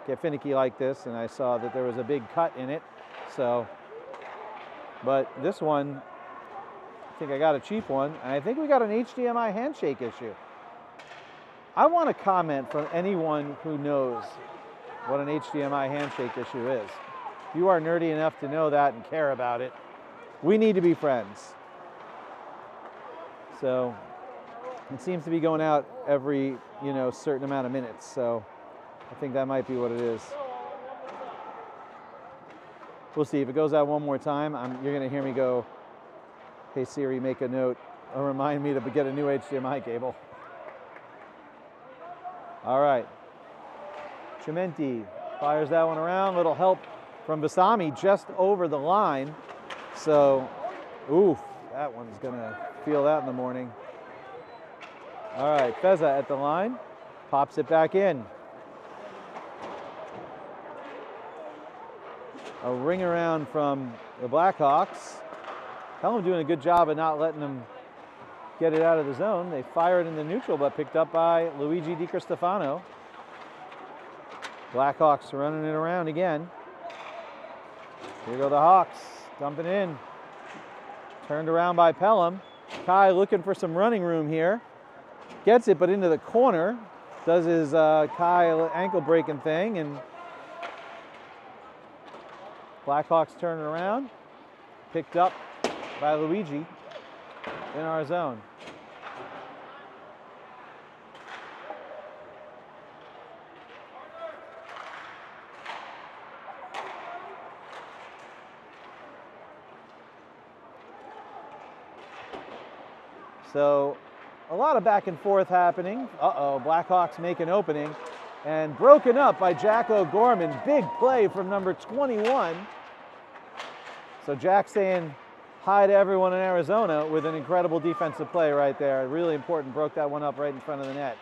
get finicky like this, and I saw that there was a big cut in it. So, but this one, I think I got a cheap one, and I think we got an HDMI handshake issue. I want a comment from anyone who knows what an HDMI handshake issue is. If you are nerdy enough to know that and care about it, we need to be friends. So it seems to be going out every, certain amount of minutes. So I think that might be what it is. We'll see. If it goes out one more time, you're going to hear me go, hey Siri, make a note or remind me to get a new HDMI cable. All right. Cementi fires that one around. Little help from Vasami just over the line. So, oof, that one's going to feel that in the morning. All right, Feza at the line. Pops it back in. A ring around from the Blackhawks. Pelham doing a good job of not letting them get it out of the zone. They fire it in the neutral, but picked up by Luigi Di Cristofano. Blackhawks running it around again. Here go the Hawks, dumping in. Turned around by Pelham. Kai looking for some running room here. Gets it, but into the corner. Does his Kai ankle breaking thing, and Blackhawks turn it around. Picked up by Luigi in our zone. So a lot of back and forth happening. Uh-oh, Blackhawks make an opening, and broken up by Jack O'Gorman. Big play from number 21. So Jack saying hi to everyone in Arizona with an incredible defensive play right there. Really important, broke that one up right in front of the net.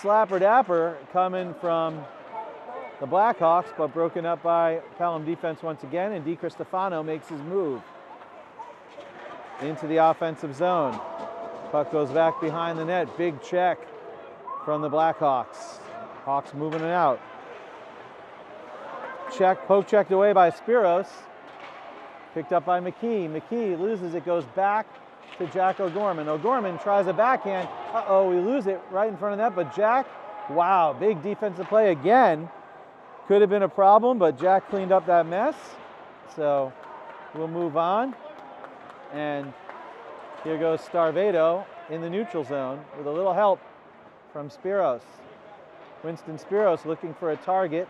Slapper Dapper coming from the Blackhawks, but broken up by Pelham defense once again, and Di Cristofano makes his move into the offensive zone. Puck goes back behind the net. Big check from the Blackhawks. Hawks moving it out. Check, poke checked away by Spiros. Picked up by McKee. McKee loses it, goes back to Jack O'Gorman. O'Gorman tries a backhand. Uh-oh, we lose it right in front of that, but Jack, wow, big defensive play again. Could have been a problem, but Jack cleaned up that mess. So we'll move on. And here goes Starvedo in the neutral zone with a little help from Spiros. Winston Spiros looking for a target.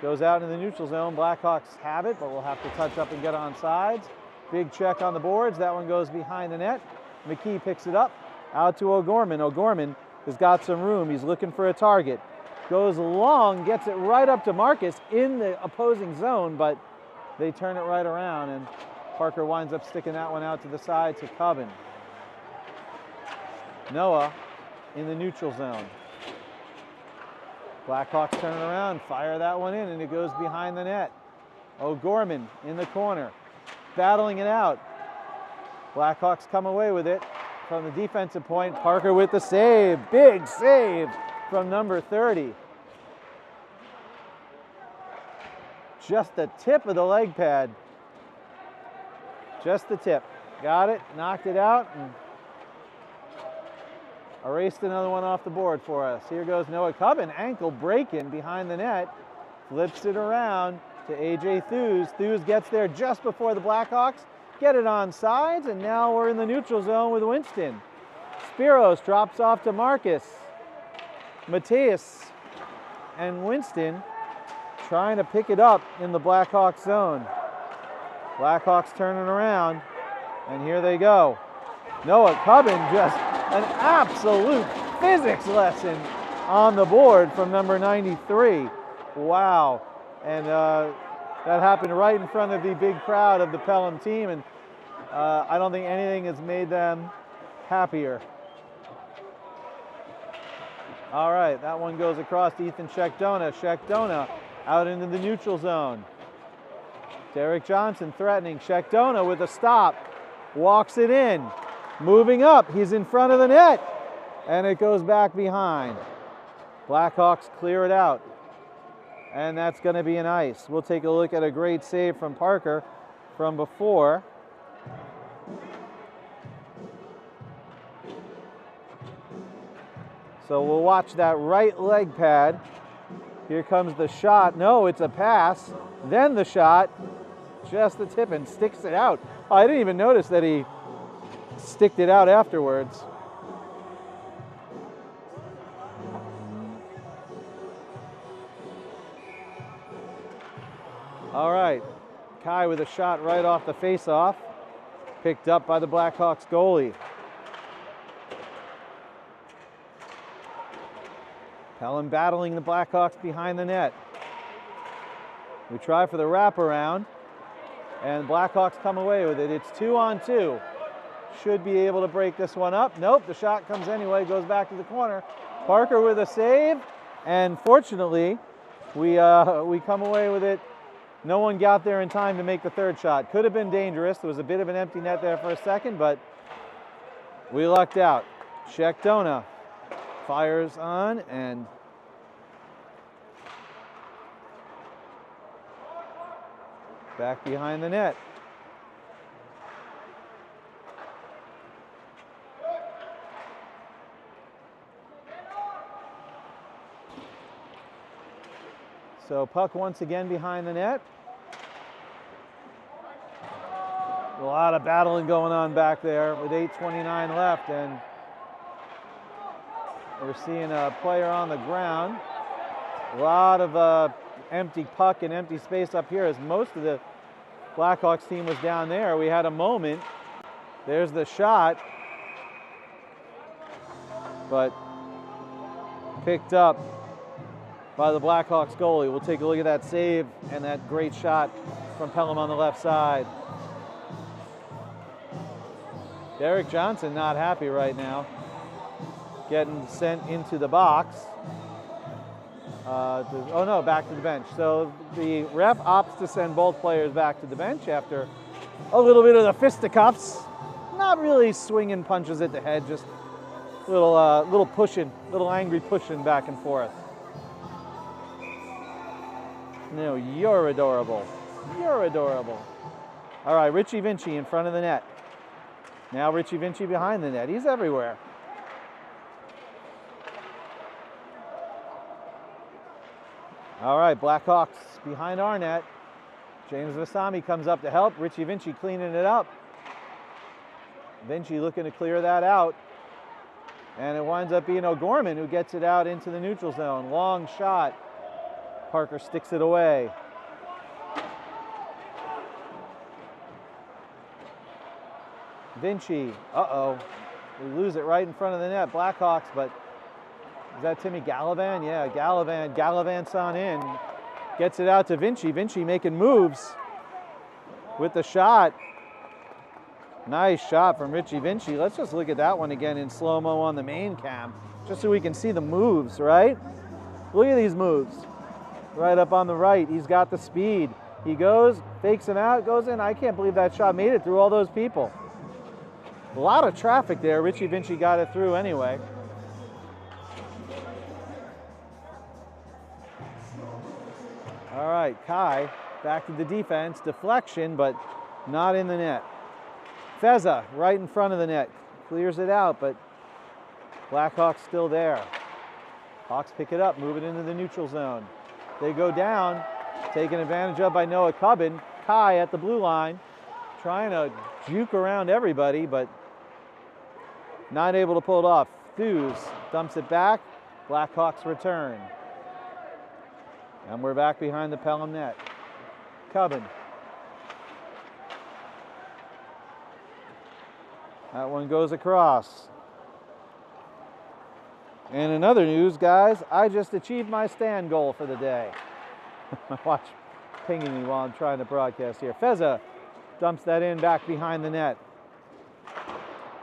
Goes out in the neutral zone. Blackhawks have it, but we'll have to touch up and get on sides. Big check on the boards. That one goes behind the net. McKee picks it up. Out to O'Gorman. O'Gorman has got some room. He's looking for a target. Goes long, gets it right up to Marcus in the opposing zone, but they turn it right around, and Parker winds up sticking that one out to the side to Cubbin. Noah in the neutral zone. Blackhawks turn it around, fire that one in, and it goes behind the net. O'Gorman in the corner, battling it out. Blackhawks come away with it from the defensive point. Parker with the save, big save from number 30. Just the tip of the leg pad. Just the tip. Got it, knocked it out, and erased another one off the board for us. Here goes Noah Cubbin, ankle breaking behind the net. Flips it around to A.J. Thews. Thews gets there just before the Blackhawks get it on sides, and now we're in the neutral zone with Winston. Spiros drops off to Marcus. Mateus and Winston trying to pick it up in the Blackhawks zone. Blackhawks turning around, and here they go. Noah Cubbin, just an absolute physics lesson on the board from number 93. Wow. And that happened right in front of the big crowd of the Pelham team, and I don't think anything has made them happier. All right, that one goes across to Ethan Sheckdona. Sheckdona out into the neutral zone. Derek Johnson threatening. Sheckdona with a stop. Walks it in. Moving up. He's in front of the net. And it goes back behind. Blackhawks clear it out. And that's going to be an ice. We'll take a look at a great save from Parker from before. So we'll watch that right leg pad. Here comes the shot. No, it's a pass. Then the shot. Just the tip and sticks it out. Oh, I didn't even notice that he sticked it out afterwards. All right, Kai with a shot right off the face-off. Picked up by the Blackhawks goalie. Pelham battling the Blackhawks behind the net. We try for the wraparound, and Blackhawks come away with it. It's 2-on-2. Should be able to break this one up. Nope, the shot comes anyway, goes back to the corner. Parker with a save, and fortunately, we come away with it. No one got there in time to make the third shot. Could have been dangerous. There was a bit of an empty net there for a second, but we lucked out. Sheckdona fires on, and back behind the net. So puck once again behind the net. A lot of battling going on back there with 8:29 left, and we're seeing a player on the ground. A lot of empty puck and empty space up here as most of the Blackhawks team was down there. We had a moment. There's the shot, but picked up by the Blackhawks goalie. We'll take a look at that save and that great shot from Pelham on the left side. Derek Johnson not happy right now. Getting sent into the box. Oh no, back to the bench. So the ref opts to send both players back to the bench after a little bit of the fisticuffs Not really swinging punches at the head, just little pushing, little angry pushing back and forth. No, you're adorable. You're adorable. All right, Richie Vinci in front of the net. Now Richie Vinci behind the net. He's everywhere. All right, Blackhawks behind our net. James Vasami comes up to help. Richie Vinci cleaning it up. Vinci looking to clear that out. And it winds up being O'Gorman who gets it out into the neutral zone. Long shot. Parker sticks it away. Vinci, uh-oh. We lose it right in front of the net. Blackhawks, but is that Timmy Gallivan? Yeah, Gallivan's on in. Gets it out to Vinci. Vinci making moves with the shot. Nice shot from Richie Vinci. Let's just look at that one again in slow-mo on the main cam, just so we can see the moves, right? Look at these moves. Right up on the right, he's got the speed. He goes, fakes him out, goes in. I can't believe that shot made it through all those people. A lot of traffic there. Richie Vinci got it through anyway. All right, Kai back to the defense. Deflection, but not in the net. Feza right in front of the net. Clears it out, but Blackhawks still there. Hawks pick it up, move it into the neutral zone. They go down, taken advantage of by Noah Cubbin. Kai at the blue line, trying to juke around everybody, but not able to pull it off. Thews dumps it back. Blackhawks return. And we're back behind the Pelham net. Cubbin. That one goes across. And in other news, guys, I just achieved my stand goal for the day. My watch pinging me while I'm trying to broadcast here. Feza dumps that in back behind the net.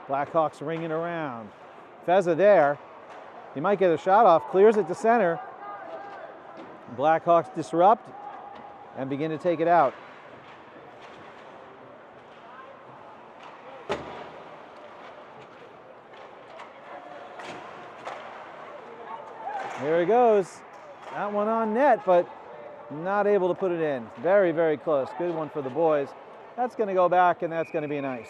Blackhawks ringing around. Feza there. He might get a shot off. Clears it to center. Blackhawks disrupt and begin to take it out. Here he goes. That one on net, but not able to put it in. Very, very close. Good one for the boys. That's going to go back, and that's going to be nice.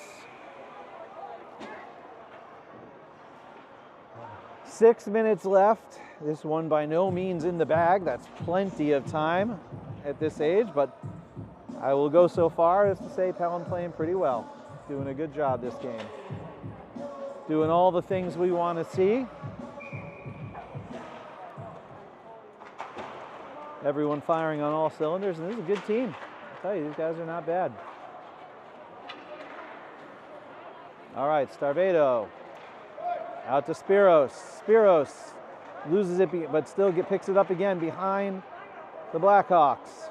6 minutes left. This one by no means in the bag. That's plenty of time at this age, but I will go so far as to say Pelham playing pretty well. Doing a good job this game. Doing all the things we want to see. Everyone firing on all cylinders, and this is a good team. I'll tell you, these guys are not bad. All right, Starvedo. Out to Spiros. Spiros loses it, but still picks it up again behind the Blackhawks.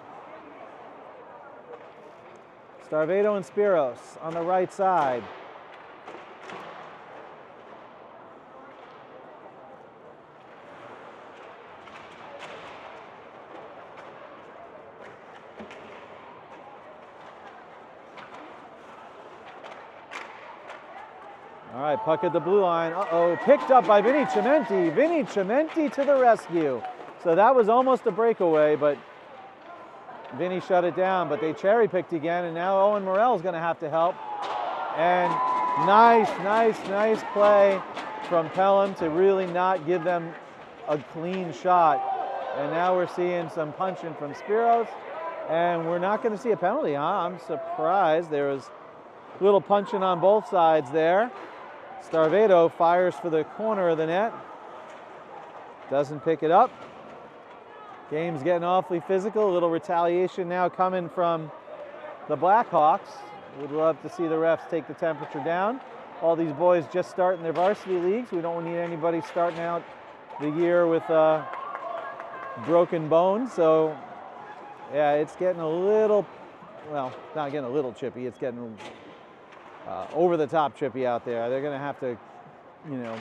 Starvedo and Spiros on the right side. All right, puck at the blue line. Uh-oh, picked up by Vinny Cimenti. Vinny Cimenti to the rescue. So that was almost a breakaway, but Vinny shut it down. But they cherry-picked again, and now Owen Morell's going to have to help. And nice play from Pelham to really not give them a clean shot. And now we're seeing some punching from Spiros, and we're not going to see a penalty, huh? I'm surprised. There was a little punching on both sides there. Starvedo fires for the corner of the net. Doesn't pick it up. Game's getting awfully physical. A little retaliation now coming from the Blackhawks. Would love to see the refs take the temperature down. All these boys just starting their varsity leagues. We don't need anybody starting out the year with broken bones. So, yeah, it's getting a little, well, not getting a little chippy. It's getting over the top chippy out there. They're going to have to, you know,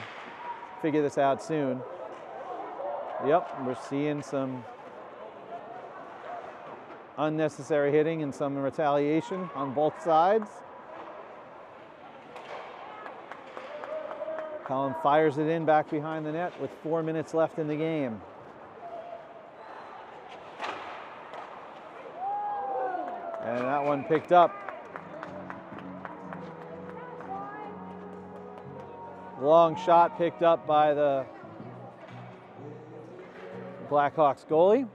figure this out soon. Yep, we're seeing some unnecessary hitting and some retaliation on both sides. Pelham fires it in back behind the net with 4 minutes left in the game. And that one picked up. Long shot picked up by the Blackhawks goalie.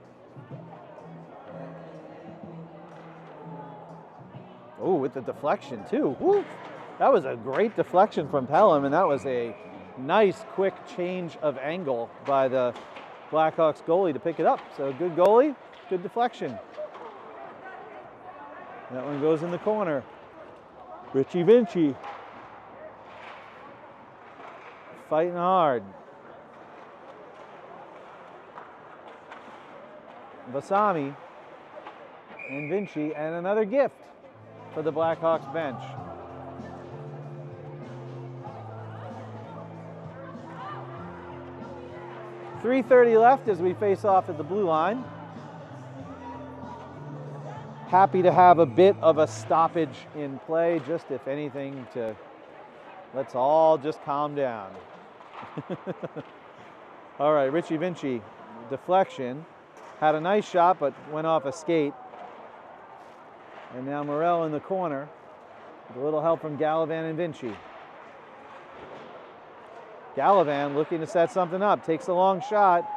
Oh, with the deflection too. Woo. That was a great deflection from Pelham, and that was a nice quick change of angle by the Blackhawks goalie to pick it up. So good goalie, good deflection. That one goes in the corner. Richie Vinci fighting hard. Vasami and Vinci, and another gift for the Blackhawks bench. .330 left as we face off at the blue line. Happy to have a bit of a stoppage in play, just if anything to let's all just calm down. All right, Richie Vinci, deflection. Had a nice shot, but went off a skate. And now Morel in the corner with a little help from Gallivan and Vinci. Gallivan looking to set something up, takes a long shot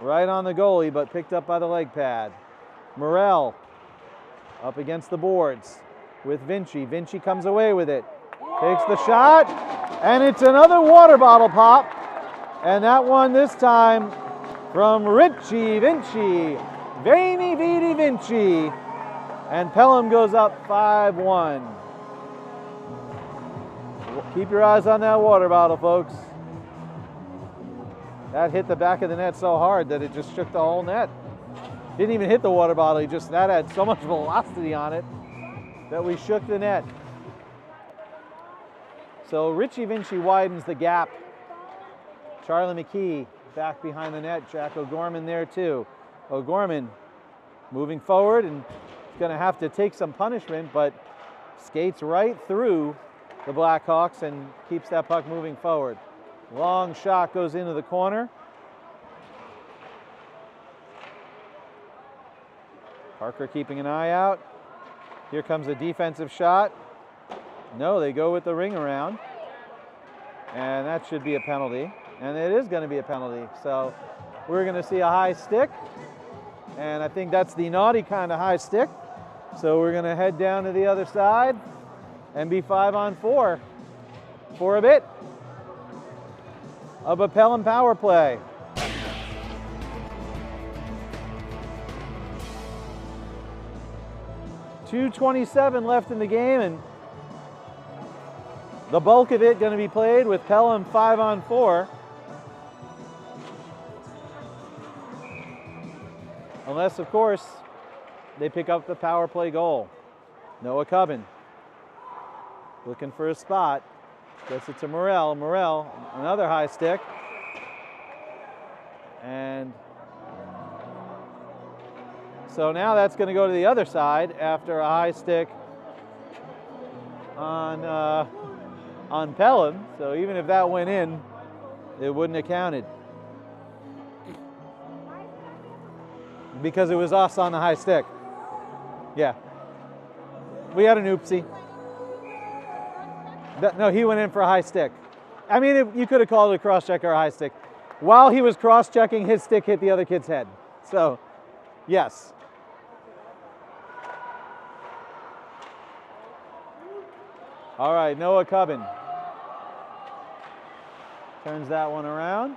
right on the goalie, but picked up by the leg pad. Morel up against the boards with Vinci. Vinci comes away with it, takes the shot, and it's another water bottle pop. And that one this time from Richie Vinci, Veni Vidi Vinci. And Pelham goes up 5-1. Keep your eyes on that water bottle, folks. That hit the back of the net so hard that it just shook the whole net. Didn't even hit the water bottle, that had so much velocity on it that we shook the net. So Richie Vinci widens the gap. Charlie McKee back behind the net. Jack O'Gorman there too. O'Gorman moving forward and going to have to take some punishment, but skates right through the Blackhawks and keeps that puck moving forward. Long shot goes into the corner. Parker keeping an eye out. Here comes a defensive shot. No, they go with the ring around. And that should be a penalty. And it is going to be a penalty. So we're going to see a high stick. And I think that's the naughty kind of high stick. So we're going to head down to the other side and be 5-on-4 for a bit of a Pelham power play. .227 left in the game, and the bulk of it going to be played with Pelham 5-on-4. Unless, of course, they pick up the power play goal. Noah Cubbin looking for a spot. Gets it to Morel. Morel, another high stick. And so now that's going to go to the other side after a high stick on Pelham. So even if that went in, it wouldn't have counted, because it was us on the high stick. Yeah. We had an oopsie. No, he went in for a high stick. I mean, you could have called it a cross-check or a high stick. While he was cross-checking, his stick hit the other kid's head. So, yes. All right, Noah Cubbin turns that one around.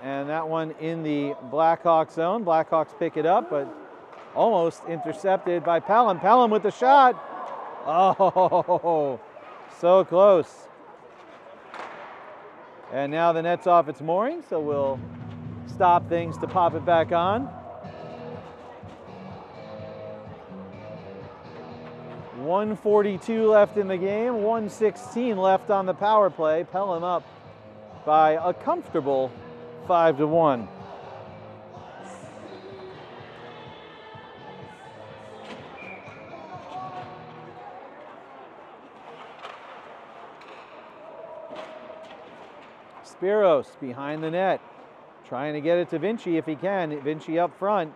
And that one in the Blackhawks zone. Blackhawks pick it up, but almost intercepted by Pelham. Pelham with the shot. Oh, so close. And now the net's off its mooring, so we'll stop things to pop it back on. 1:42 left in the game, 1:16 left on the power play. Pelham up by a comfortable 5-1. Spiros behind the net, trying to get it to Vinci if he can. Vinci up front.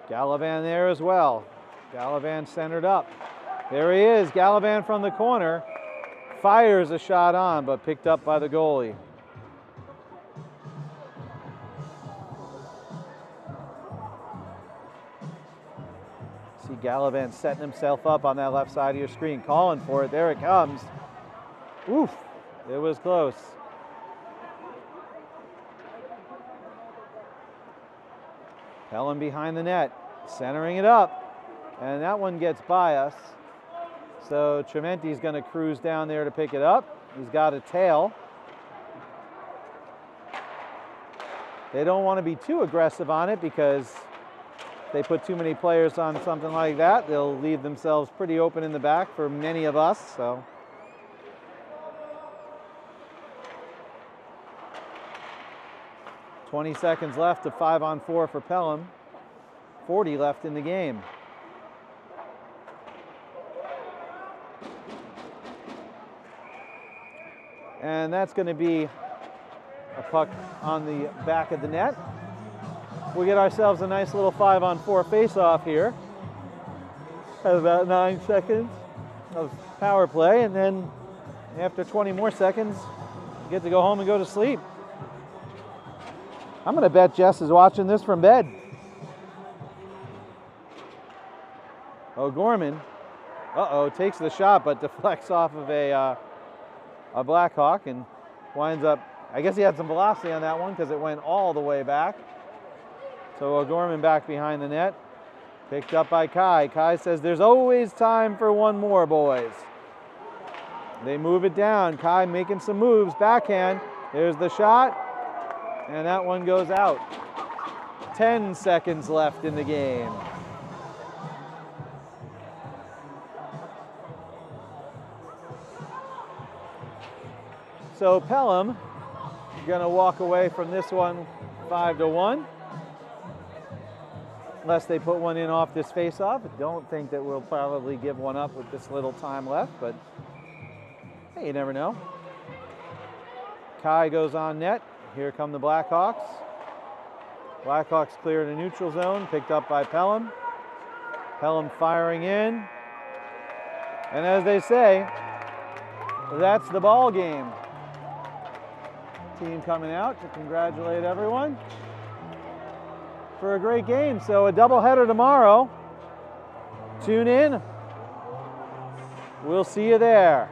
Gallivan there as well. Gallivan centered up. There he is, Gallivan from the corner. Fires a shot on, but picked up by the goalie. See Gallivan setting himself up on that left side of your screen, calling for it. There it comes. Oof, it was close. Pelham behind the net, centering it up, and that one gets by us. So Trementi's going to cruise down there to pick it up. He's got a tail. They don't want to be too aggressive on it because if they put too many players on something like that, they'll leave themselves pretty open in the back for many of us. So 20 seconds left of 5-on-4 for Pelham. 40 left in the game. And that's going to be a puck on the back of the net. We'll get ourselves a nice little 5-on-4 face-off here. Have about 9 seconds of power play, and then after 20 more seconds, you get to go home and go to sleep. I'm going to bet Jess is watching this from bed. O'Gorman, takes the shot, but deflects off of a Blackhawk and winds up, I guess he had some velocity on that one because it went all the way back. So O'Gorman back behind the net, picked up by Kai. Kai says there's always time for one more, boys. They move it down. Kai making some moves, backhand. There's the shot, and that one goes out. 10 seconds left in the game. So Pelham going to walk away from this one 5-1. Unless they put one in off this face-off. I don't think that we'll probably give one up with this little time left, but hey, you never know. Kai goes on net. Here come the Blackhawks. Blackhawks clear the neutral zone, picked up by Pelham. Pelham firing in. And as they say, that's the ball game. Team coming out to congratulate everyone for a great game. So a doubleheader tomorrow. Tune in. We'll see you there.